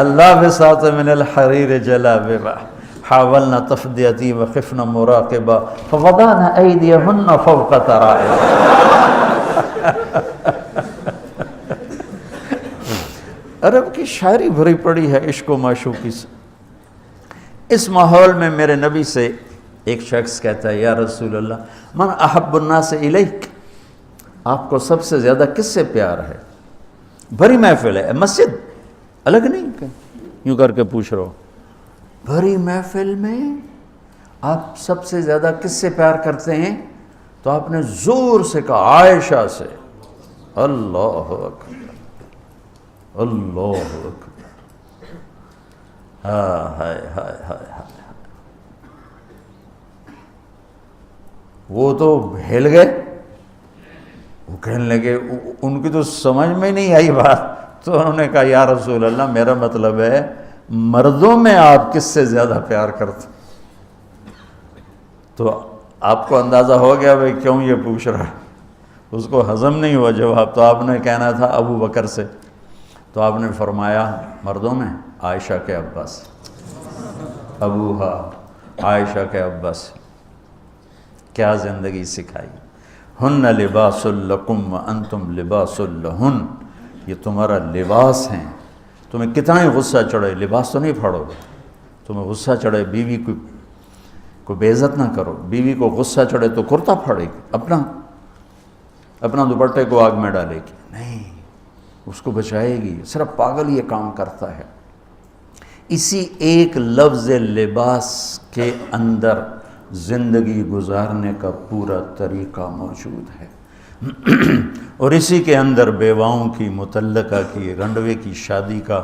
اللہ بساط من الحریر جلاببا حاولنا تفدیتی وخفنا مراقبا فوضعنا ایدیہن فوق ترائب. عرب کی شاعری بھری پڑی ہے عشق و معشوقی سے. اس ماحول میں میرے نبی سے ایک شخص کہتا ہے یا رسول اللہ من احب الناس الیک، آپ کو سب سے زیادہ کس سے پیار ہے؟ بھری محفل ہے، مسجد الگ نہیں یوں کر کے پوچھ رہا ہو. بھری محفل میں آپ سب سے زیادہ کس سے پیار کرتے ہیں؟ تو آپ نے زور سے کہا عائشہ سے. اللہ اکبر اللہ اکبر. ہائے ہائے ہائے ہائے. وہ تو ہل گئے، وہ کہنے لگے، ان کی تو سمجھ میں نہیں آئی بات. تو انہوں نے کہا یا رسول اللہ میرا مطلب ہے مردوں میں آپ کس سے زیادہ پیار کرتے؟ تو آپ کو اندازہ ہو گیا بھائی کیوں یہ پوچھ رہا ہے، اس کو ہضم نہیں ہوا جواب، تو آپ نے کہنا تھا ابو بکر سے، تو آپ نے فرمایا مردوں میں عائشہ کے ابا سے، ابوہا عائشہ کے ابا سے۔ کیا زندگی سکھائی، ہن لباس لکم وانتم لباس لہن، یہ تمہارا لباس ہیں، تمہیں کتنا ہی غصہ چڑھے لباس تو نہیں پھاڑو گے، تمہیں غصہ چڑھے بیوی کو بے عزت نہ کرو، بیوی کو غصہ چڑھے تو کرتا پھاڑے گی، اپنا دوپٹے کو آگ میں ڈالے گی، نہیں، اس کو بچائے گی، صرف پاگل یہ کام کرتا ہے۔ اسی ایک لفظ لباس کے اندر زندگی گزارنے کا پورا طریقہ موجود ہے، اور اسی کے اندر بیواؤں کی، مطلقہ کی، رنڈوے کی شادی کا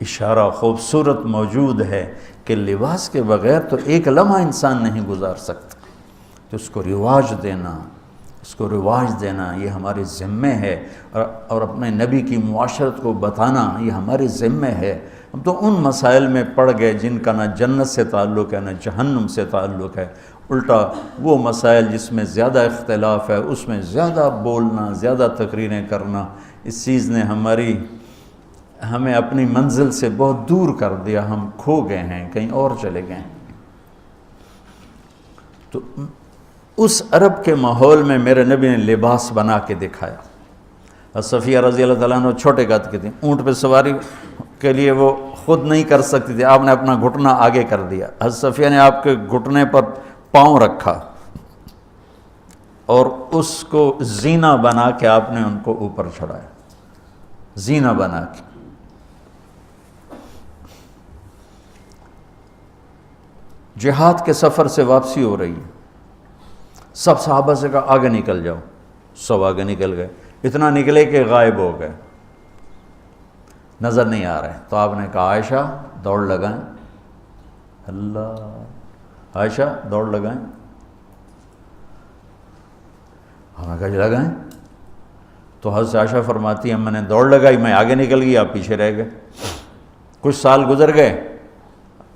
اشارہ خوبصورت موجود ہے کہ لباس کے بغیر تو ایک لمحہ انسان نہیں گزار سکتا، تو اس کو رواج دینا یہ ہمارے ذمے ہے، اور اپنے نبی کی معاشرت کو بتانا یہ ہمارے ذمے ہے۔ ہم تو ان مسائل میں پڑ گئے جن کا نہ جنت سے تعلق ہے نہ جہنم سے تعلق ہے، الٹا وہ مسائل جس میں زیادہ اختلاف ہے اس میں زیادہ بولنا، زیادہ تقریریں کرنا، اس چیز نے ہمیں اپنی منزل سے بہت دور کر دیا، ہم کھو گئے ہیں، کہیں اور چلے گئے ہیں۔ تو اس عرب کے ماحول میں میرے نبی نے لباس بنا کے دکھایا۔ صفیہ رضی اللہ تعالیٰ عنہ چھوٹے قد کی تھی، اونٹ پہ سواری کے لیے وہ خود نہیں کر سکتی تھی، آپ نے اپنا گھٹنا آگے کر دیا، حضرت صفیہ نے آپ کے گھٹنے پر پاؤں رکھا اور اس کو زینہ بنا کے آپ نے ان کو اوپر چڑھایا، زینہ بنا کے۔ جہاد کے سفر سے واپسی ہو رہی ہے، سب صحابہ سے کہا آگے نکل جاؤ، سب آگے نکل گئے، اتنا نکلے کہ غائب ہو گئے، نظر نہیں آ رہے، تو آپ نے کہا عائشہ دوڑ لگائیں، اللہ، عائشہ دوڑ لگائیں، ہم نے کہا جی لگائیں، تو حضرت عائشہ فرماتی ہیں میں نے دوڑ لگائی، میں آگے نکل گئی، آپ پیچھے رہ گئے۔ کچھ سال گزر گئے،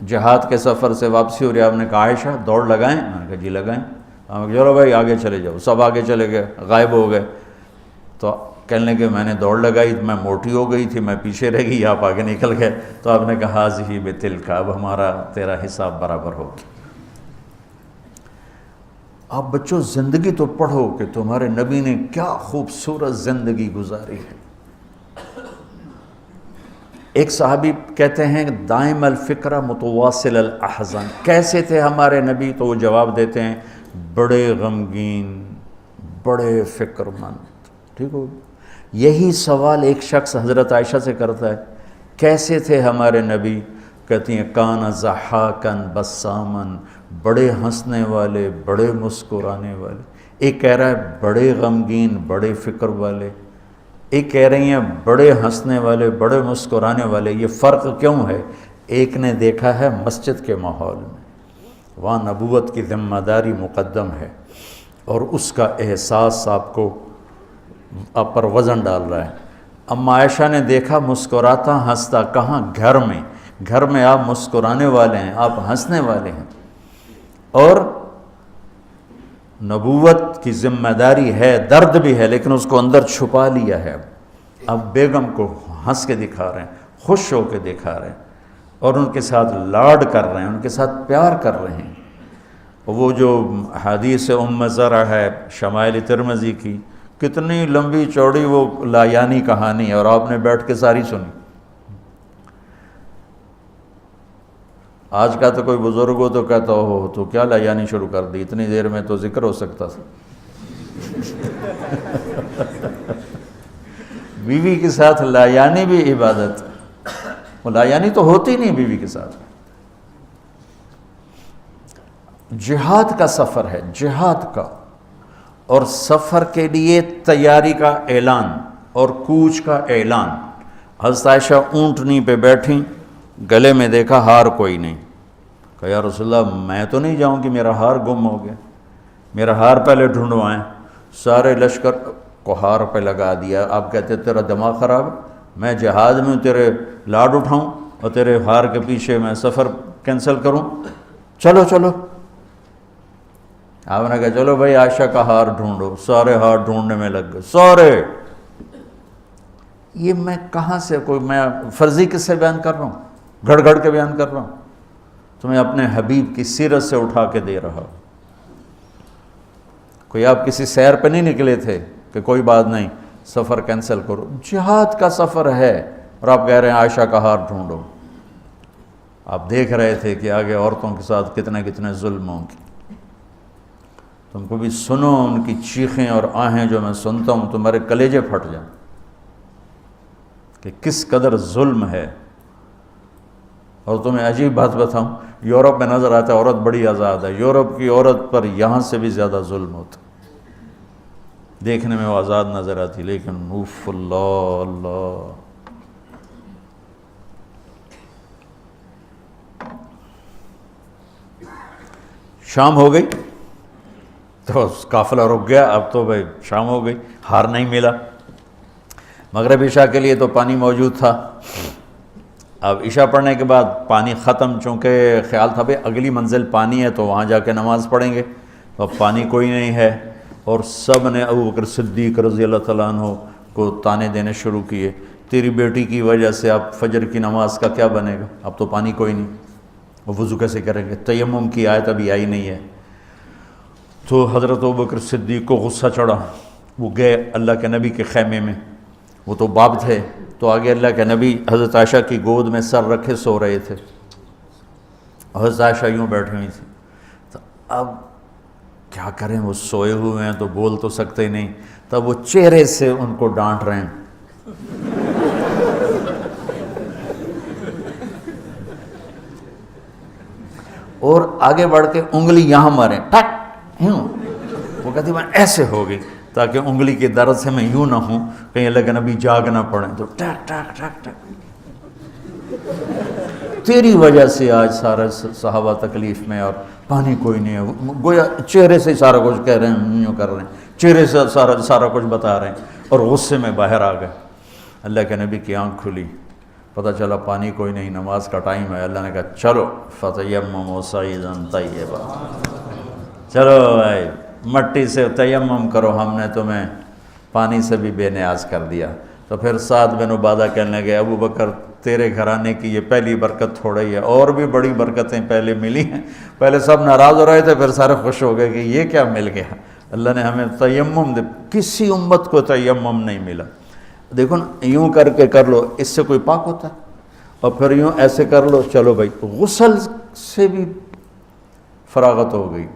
جہاد کے سفر سے واپسی ہو رہی، آپ نے کہا عائشہ دوڑ لگائیں، میں نے کہا جی لگائیں، ہم چلو بھائی آگے چلے جاؤ، سب آگے چلے گئے، غائب ہو گئے، تو کہنے لگے میں نے دوڑ لگائی، میں موٹی ہو گئی تھی، میں پیچھے رہ گئی، آپ آگے نکل گئے، تو آپ نے کہا حاضی بتلک، اب ہمارا تیرا حساب برابر ہو گیا۔ آپ بچوں زندگی تو پڑھو کہ تمہارے نبی نے کیا خوبصورت زندگی گزاری ہے۔ ایک صحابی کہتے ہیں دائم الفکرہ متواصل الاحزان، کیسے تھے ہمارے نبی؟ تو وہ جواب دیتے ہیں بڑے غمگین، بڑے فکر مند، ٹھیک ہو؟ یہی سوال ایک شخص حضرت عائشہ سے کرتا ہے کیسے تھے ہمارے نبی؟ کہتی ہیں کان ضحاکن بسامن، بڑے ہنسنے والے، بڑے مسکرانے والے۔ ایک کہہ رہا ہے بڑے غمگین، بڑے فکر والے، ایک کہہ رہی ہیں بڑے ہنسنے والے، بڑے مسکرانے والے۔ یہ فرق کیوں ہے؟ ایک نے دیکھا ہے مسجد کے ماحول میں، وہاں نبوت کی ذمہ داری مقدم ہے، اور اس کا احساس آپ پر وزن ڈال رہا ہے۔ اما عائشہ نے دیکھا مسکراتا ہنستا، کہاں؟ گھر میں آپ مسکرانے والے ہیں، آپ ہنسنے والے ہیں، اور نبوت کی ذمہ داری ہے، درد بھی ہے، لیکن اس کو اندر چھپا لیا ہے۔ اب بیگم کو ہنس کے دکھا رہے ہیں، خوش ہو کے دکھا رہے ہیں، اور ان کے ساتھ لاڈ کر رہے ہیں، ان کے ساتھ پیار کر رہے ہیں۔ وہ جو حدیث ام زرع ہے شمائل ترمذی کی، کتنی لمبی چوڑی وہ لایانی کہانی ہے، اور آپ نے بیٹھ کے ساری سنی۔ آج کا تو کوئی بزرگ ہو تو کہتا ہو تو کیا لایانی شروع کر دی، اتنی دیر میں تو ذکر ہو سکتا تھا۔ بیوی کے ساتھ لایانی بھی عبادت، وہ لایانی تو ہوتی نہیں بیوی کے ساتھ۔ جہاد کا سفر ہے، جہاد کا، اور سفر کے لیے تیاری کا اعلان اور کوچ کا اعلان۔ حضرت عائشہ اونٹنی پہ بیٹھیں، گلے میں دیکھا ہار کوئی نہیں، کہا یا رسول اللہ میں تو نہیں جاؤں گی، میرا ہار گم ہو گیا، میرا ہار پہلے ڈھونڈوائیں۔ سارے لشکر کو ہار پہ لگا دیا۔ آپ کہتے تیرا دماغ خراب ہے، میں جہاد میں تیرے لاڈ اٹھاؤں اور تیرے ہار کے پیچھے میں سفر کینسل کروں؟ چلو چلو آپ نے کہا چلو بھائی عائشہ کا ہار ڈھونڈو، سارے ہار ڈھونڈنے میں لگ گئے سارے۔ یہ میں کہاں سے کوئی میں فرضی قصے بیان کر رہا ہوں، گھڑ گھڑ کے بیان کر رہا ہوں، تمہیں اپنے حبیب کی سیرت سے اٹھا کے دے رہا ہوں۔ کوئی آپ کسی سیر پہ نہیں نکلے تھے کہ کوئی بات نہیں سفر کینسل کرو، جہاد کا سفر ہے اور آپ کہہ رہے ہیں عائشہ کا ہار ڈھونڈو۔ آپ دیکھ رہے تھے کہ آگے عورتوں کے ساتھ کتنے کتنے ظلم ہوں گے۔ تم کو بھی سنو ان کی چیخیں اور آہیں جو میں سنتا ہوں تمہارے کلیجے پھٹ جائیں کہ کس قدر ظلم ہے۔ اور تمہیں عجیب بات بتاؤں، یورپ میں نظر آتا ہے عورت بڑی آزاد ہے، یورپ کی عورت پر یہاں سے بھی زیادہ ظلم ہوتا، دیکھنے میں وہ آزاد نظر آتی، لیکن اوف اللہ اللہ۔ شام ہو گئی تو قافلہ رک گیا، اب تو بھائی شام ہو گئی، ہار نہیں ملا۔ مغرب عشاء کے لیے تو پانی موجود تھا، اب عشاء پڑھنے کے بعد پانی ختم، چونکہ خیال تھا بھائی اگلی منزل پانی ہے تو وہاں جا کے نماز پڑھیں گے، تو اب پانی کوئی نہیں ہے، اور سب نے ابو بکر صدیق رضی اللہ تعالیٰ عنہ کو تانے دینے شروع کیے، تیری بیٹی کی وجہ سے اب فجر کی نماز کا کیا بنے گا، اب تو پانی کوئی نہیں، وہ وضو کیسے کریں گے، تیمم کی آیت ابھی آئی نہیں ہے۔ تو حضرت ابوبکر صدیق کو غصہ چڑھا، وہ گئے اللہ کے نبی کے خیمے میں، وہ تو باب تھے، تو آگے اللہ کے نبی حضرت عائشہ کی گود میں سر رکھے سو رہے تھے، حضرت عائشہ یوں بیٹھی ہوئی تھی، تو اب کیا کریں، وہ سوئے ہوئے ہیں تو بول تو سکتے نہیں، تب وہ چہرے سے ان کو ڈانٹ رہے ہیں، اور آگے بڑھ کے انگلی یہاں ماریں ٹک یوں، وہ کہتی میں ایسے ہو گئی تاکہ انگلی کے درد سے میں یوں نہ ہوں کہیں اللہ کے نبی جاگ نہ پڑیں، تو ٹک ٹک ٹک ٹک، تیری وجہ سے آج سارا صحابہ تکلیف میں اور پانی کوئی نہیں ہے، گویا چہرے سے سارا کچھ کہہ رہے ہیں، یوں کر رہے ہیں، چہرے سے سارا کچھ بتا رہے ہیں، اور غصے میں باہر آ گئے۔ اللہ کے نبی کی آنکھ کھلی، پتہ چلا پانی کوئی نہیں، نماز کا ٹائم ہے، اللہ نے کہا چلو فتیمموا صعیدا طیبا، چلو بھائی مٹی سے تیمم کرو، ہم نے تمہیں پانی سے بھی بے نیاز کر دیا۔ تو پھر سعد بن عبادہ کہنے لگے ابو بکر تیرے گھرانے کی یہ پہلی برکت تھوڑی ہے، اور بھی بڑی برکتیں پہلے ملی ہیں، پہلے سب ناراض ہو رہے تھے، پھر سارے خوش ہو گئے کہ یہ کیا مل گیا، اللہ نے ہمیں تیمم دے، کسی امت کو تیمم نہیں ملا۔ دیکھو نا، یوں کر کے کر لو، اس سے کوئی پاک ہوتا ہے، اور پھر یوں ایسے کر لو، چلو بھائی غسل سے بھی فراغت ہو گئی،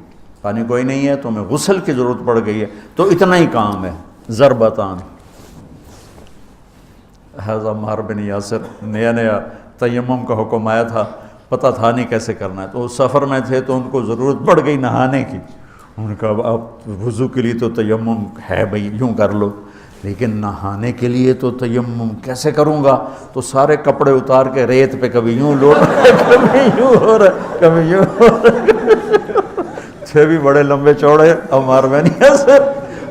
پانی کوئی نہیں ہے تو ہمیں غسل کی ضرورت پڑ گئی ہے، تو اتنا ہی کام ہے، ضربتان۔ حضرت عمار بن یاسر نیا نیا تیمم کا حکم آیا تھا، پتہ تھا نہیں کیسے کرنا ہے، تو وہ سفر میں تھے تو ان کو ضرورت پڑ گئی نہانے کی، انہوں نے کہا آپ وضو کے لیے تو تیمم ہے بھائی، یوں کر لو، لیکن نہانے کے لیے تو تیمم کیسے کروں گا، تو سارے کپڑے اتار کے ریت پہ کبھی یوں لوٹ کبھی یوں ہو رہا کبھی یوں ہو رہا، تھے بھی بڑے لمبے چوڑے عمار بن یاسر،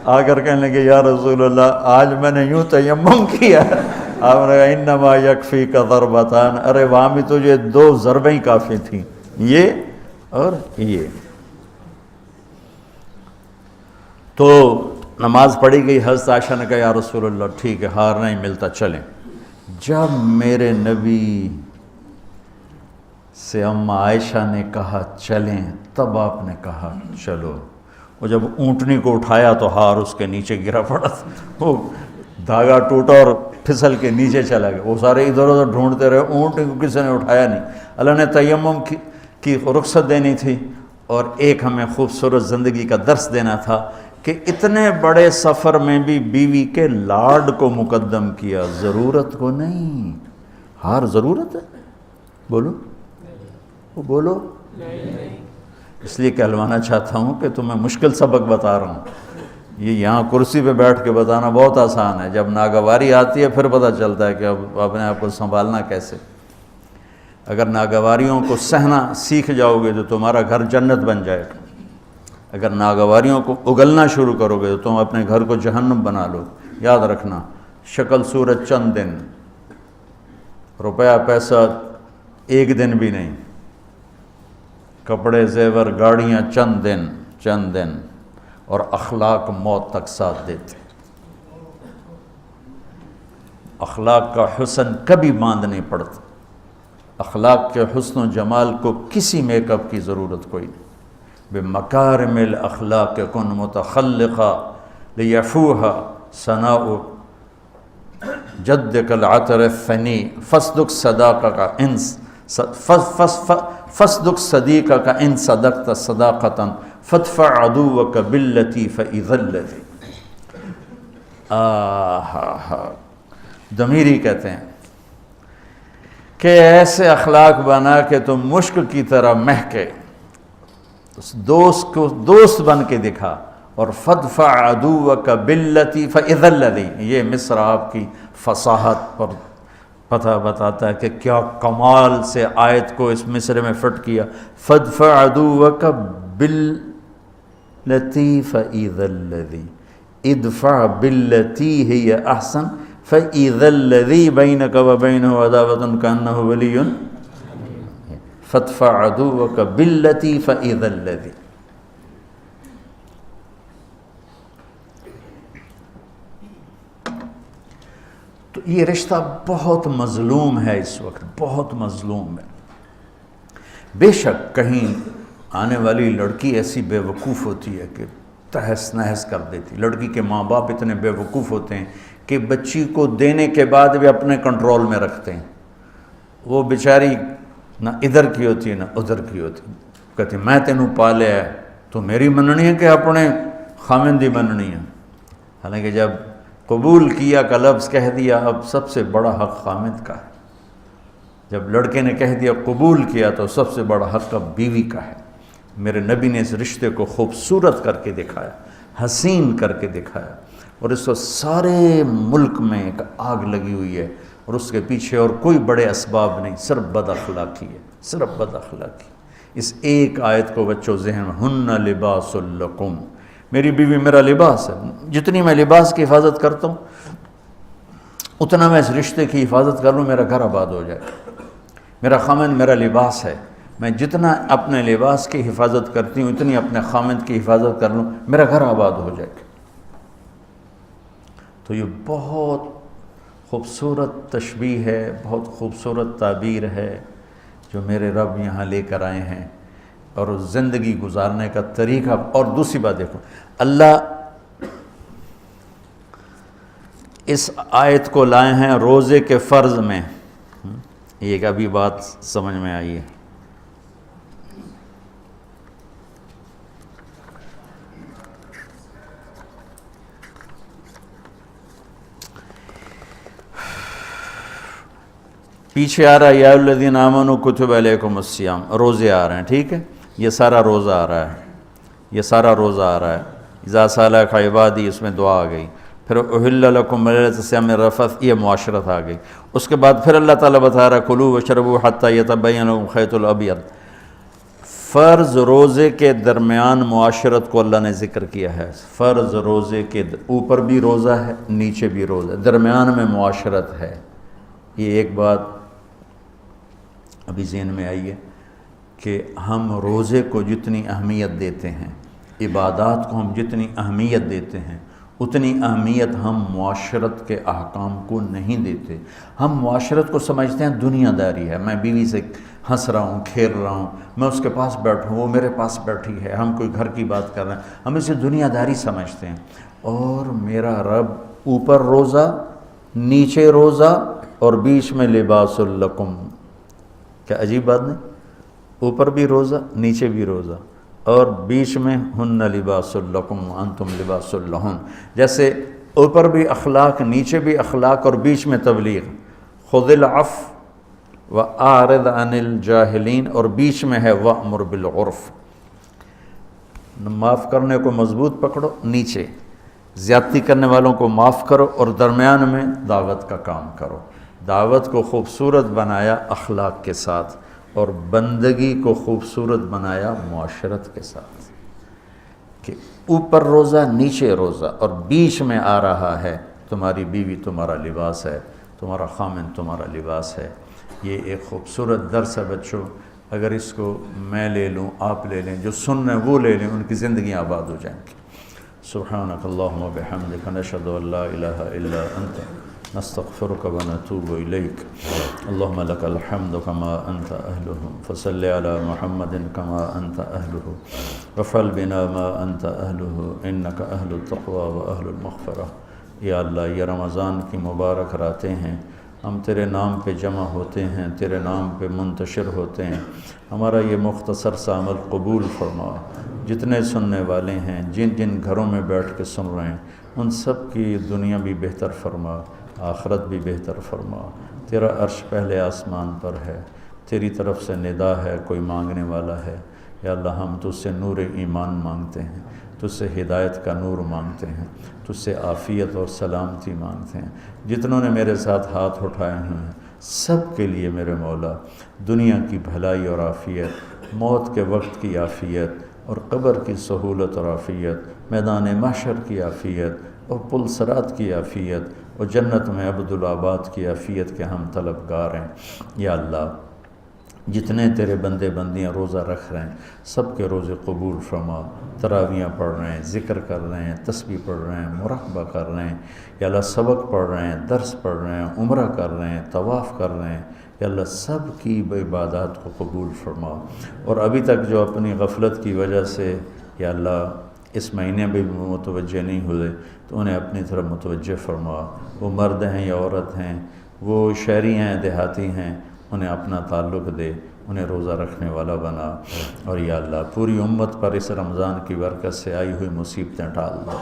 آ کر کہنے لگے یا رسول اللہ آج میں نے یوں تیمم کیا، آپ نے کہا انما یکفیک ضربتان، ارے وہاں بھی تجھے 2 ضربیں ہی کافی تھیں، یہ اور یہ۔ تو نماز پڑھی گئی، حضرت عائشہ نے کہا یا رسول اللہ ٹھیک ہے ہار نہیں ملتا چلیں۔ جب میرے نبی سے اما عائشہ نے کہا چلیں، تب آپ نے کہا چلو، وہ جب اونٹنی کو اٹھایا تو ہار اس کے نیچے گرا پڑا، وہ دھاگا ٹوٹا اور پھسل کے نیچے چلا گیا، وہ سارے ادھر ادھر ڈھونڈتے رہے، اونٹنی کو کسی نے اٹھایا نہیں۔ اللہ نے تیمم کی رخصت دینی تھی، اور ایک ہمیں خوبصورت زندگی کا درس دینا تھا کہ اتنے بڑے سفر میں بھی بیوی کے لاڈ کو مقدم کیا، ضرورت کو نہیں۔ ہار ضرورت ہے، بولو وہ بولو، اس لیے کہلوانا چاہتا ہوں کہ تمہیں مشکل سبق بتا رہا ہوں، یہ یہاں کرسی پہ بیٹھ کے بتانا بہت آسان ہے، جب ناگواری آتی ہے پھر پتہ چلتا ہے کہ اب اپنے آپ کو سنبھالنا کیسے۔ اگر ناگواریوں کو سہنا سیکھ جاؤ گے تو تمہارا گھر جنت بن جائے گا، اگر ناگواریوں کو اگلنا شروع کرو گے تو تم اپنے گھر کو جہنم بنا لو۔ یاد رکھنا، شکل صورت چند دن، روپیہ پیسہ ایک دن بھی نہیں، کپڑے زیور گاڑیاں چند دن، چند دن، اور اخلاق موت تک ساتھ دیتے۔ اخلاق کا حسن کبھی باندھ نہیں پڑتا، اخلاق کے حسن و جمال کو کسی میک اپ کی ضرورت کوئی نہیں۔ بمکارم الاخلاق کن متخلقا لیفوہا ثناء جدک العطر الثنی فاصدق صداقک ان صدقت صداقتا فادفع عدوک باللتی فإذا الذی۔ ضمیری کہتے ہیں کہ ایسے اخلاق بنا کہ تم مشک کی طرح مہکے، دوست کو دوست بن کے دکھا، اور فادفع عدوک باللتی فإذا الذی، یہ مصر آپ کی فصاحت پر پتہ بتاتا ہے کہ کیا کمال سے آیت کو اس مصرے میں فٹ کیا۔ فادفع عدوک باللتی فإذا الذی، ادفع باللتی ہی احسن فإذا الذی بینک وبینہ عداوۃ کأنہ ولی، فادفع عدوک باللتی فإذا الذی۔ تو یہ رشتہ بہت مظلوم ہے، اس وقت بہت مظلوم ہے۔ بے شک کہیں آنے والی لڑکی ایسی بے وقوف ہوتی ہے کہ تہس نہس کر دیتی۔ لڑکی کے ماں باپ اتنے بے وقوف ہوتے ہیں کہ بچی کو دینے کے بعد بھی اپنے کنٹرول میں رکھتے ہیں۔ وہ بیچاری نہ ادھر کی ہوتی ہے نہ ادھر کی ہوتی، کہتی میں تینوں پالیا ہے، تو میری مننی ہے کہ اپنے خامند دی مننی ہے۔ حالانکہ جب قبول کیا کا لفظ کہہ دیا، اب سب سے بڑا حق خامند کا ہے۔ جب لڑکے نے کہہ دیا قبول کیا تو سب سے بڑا حق اب بیوی کا ہے۔ میرے نبی نے اس رشتے کو خوبصورت کر کے دکھایا، حسین کر کے دکھایا، اور اس وقت سارے ملک میں ایک آگ لگی ہوئی ہے، اور اس کے پیچھے اور کوئی بڑے اسباب نہیں، صرف بد اخلاقی ہے، صرف بد اخلاقی۔ اس ایک آیت کو بچوں ذہن میں، ہن لباس لکم، میری بیوی میرا لباس ہے۔ جتنی میں لباس کی حفاظت کرتا ہوں اتنا میں اس رشتے کی حفاظت کر لوں، میرا گھر آباد ہو جائے۔ میرا خامند میرا لباس ہے، میں جتنا اپنے لباس کی حفاظت کرتی ہوں اتنی اپنے خامند کی حفاظت کر لوں، میرا گھر آباد ہو جائے۔ تو یہ بہت خوبصورت تشبیہ ہے، بہت خوبصورت تعبیر ہے جو میرے رب یہاں لے کر آئے ہیں، اور زندگی گزارنے کا طریقہ۔ اور دوسری بات دیکھو، اللہ اس آیت کو لائے ہیں روزے کے فرض میں۔ یہ ابھی بات سمجھ میں آئی ہے۔ پیچھے آ رہا ہے یا الذین آمنوا کتب علیکم الصیام، روزے آ رہے ہیں، ٹھیک ہے، یہ سارا روزہ آ رہا ہے، یہ سارا روزہ آ رہا ہے۔ اذا سألک عبادی، اس میں دعا آ گئی، پھر احل لکم لیلۃ الصیام الرفث، یہ معاشرت آ گئی۔ اس کے بعد پھر اللہ تعالیٰ بتا رہا ہے کلوا واشربوا حتی یتبین لکم الخیط الابیض۔ فرض روزے کے درمیان معاشرت کو اللہ نے ذکر کیا ہے۔ فرض روزے کے اوپر بھی روزہ ہے، نیچے بھی روزہ ہے، درمیان میں معاشرت ہے۔ یہ ایک بات ابھی ذہن میں آئی ہے کہ ہم روزے کو جتنی اہمیت دیتے ہیں، عبادات کو ہم جتنی اہمیت دیتے ہیں، اتنی اہمیت ہم معاشرت کے احکام کو نہیں دیتے۔ ہم معاشرت کو سمجھتے ہیں دنیا داری ہے، میں بیوی سے ہنس رہا ہوں، کھیل رہا ہوں، میں اس کے پاس بیٹھوں، وہ میرے پاس بیٹھی ہے، ہم کوئی گھر کی بات کر رہے ہیں، ہم اسے دنیا داری سمجھتے ہیں۔ اور میرا رب اوپر روزہ، نیچے روزہ، اور بیچ میں لباس لکم۔ کیا عجیب بات نہیں؟ اوپر بھی روزہ، نیچے بھی روزہ، اور بیچ میں ہن لباس لکم وانتم لباس لہن۔ جیسے اوپر بھی اخلاق، نیچے بھی اخلاق، اور بیچ میں تبلیغ، خذ العفو واعرض عن الجاہلین، اور بیچ میں ہے وامر بالعرف، معاف کرنے کو مضبوط پکڑو، نیچے زیادتی کرنے والوں کو معاف کرو، اور درمیان میں دعوت کا کام کرو۔ دعوت کو خوبصورت بنایا اخلاق کے ساتھ، اور بندگی کو خوبصورت بنایا معاشرت کے ساتھ، کہ اوپر روزہ، نیچے روزہ، اور بیچ میں آ رہا ہے تمہاری بیوی تمہارا لباس ہے، تمہارا خامن تمہارا لباس ہے۔ یہ ایک خوبصورت درس ہے بچوں، اگر اس کو میں لے لوں، آپ لے لیں، جو سن رہے ہیں وہ لے لیں، ان کی زندگیاں آباد ہو جائیں گی۔ سبحانک اللہم و بحمدک، نشہد ان لا الہ الا انت، نستغفرک و نتوب الیک۔ اللہم لک الحمد کما انت اہلہ، فصل علی محمد کما انت اہلہ، وفعل بنا ما انت اہلہ، انک اہل التقوی و اہل المغفرہ۔ یا اللہ، یہ رمضان کی مبارک راتیں ہیں، ہم تیرے نام پہ جمع ہوتے ہیں، تیرے نام پہ منتشر ہوتے ہیں، ہمارا یہ مختصر سا عمل قبول فرما۔ جتنے سننے والے ہیں، جن جن گھروں میں بیٹھ کے سن رہے ہیں، ان سب کی دنیا بھی بہتر فرما، آخرت بھی بہتر فرما۔ تیرا عرش پہلے آسمان پر ہے، تیری طرف سے ندا ہے، کوئی مانگنے والا ہے۔ یا اللہ، ہم تجھ سے نور ایمان مانگتے ہیں، تجھ سے ہدایت کا نور مانگتے ہیں، تجھ سے عافیت اور سلامتی مانگتے ہیں۔ جتنوں نے میرے ساتھ ہاتھ اٹھائے ہوئے ہیں، سب کے لیے میرے مولا دنیا کی بھلائی اور عافیت، موت کے وقت کی عافیت اور قبر کی سہولت اور عافیت، میدان محشر کی عافیت اور پل صراط کی عافیت اور جنت میں عبدالآباد کی عافیت کے ہم طلبگار ہیں۔ یا اللہ، جتنے تیرے بندے بندیاں روزہ رکھ رہے ہیں، سب کے روزے قبول فرما۔ تراویاں پڑھ رہے ہیں، ذکر کر رہے ہیں، تسبیح پڑھ رہے ہیں، مراقبہ کر رہے ہیں، یا اللہ سبق پڑھ رہے ہیں، درس پڑھ رہے ہیں، عمرہ کر رہے ہیں، طواف کر رہے ہیں، یا اللہ سب کی عبادات کو قبول فرما۔ اور ابھی تک جو اپنی غفلت کی وجہ سے یا اللہ اس مہینے میں بھی متوجہ نہیں ہوئے، تو انہیں اپنی طرف متوجہ فرما۔ وہ مرد ہیں یا عورت ہیں، وہ شہری ہیں دیہاتی ہیں، انہیں اپنا تعلق دے، انہیں روزہ رکھنے والا بنا۔ اور یا اللہ پوری امت پر اس رمضان کی برکت سے آئی ہوئی مصیبتیں ٹال دو۔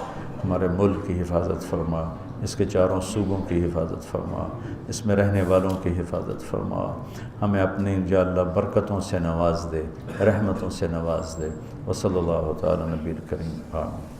ہمارے ملک کی حفاظت فرما، اس کے چاروں صوبوں کی حفاظت فرما، اس میں رہنے والوں کی حفاظت فرما۔ ہمیں اپنی یا اللہ برکتوں سے نواز دے، رحمتوں سے نواز دے۔ وصلی اللہ تعالی نبی الکریم، آمین۔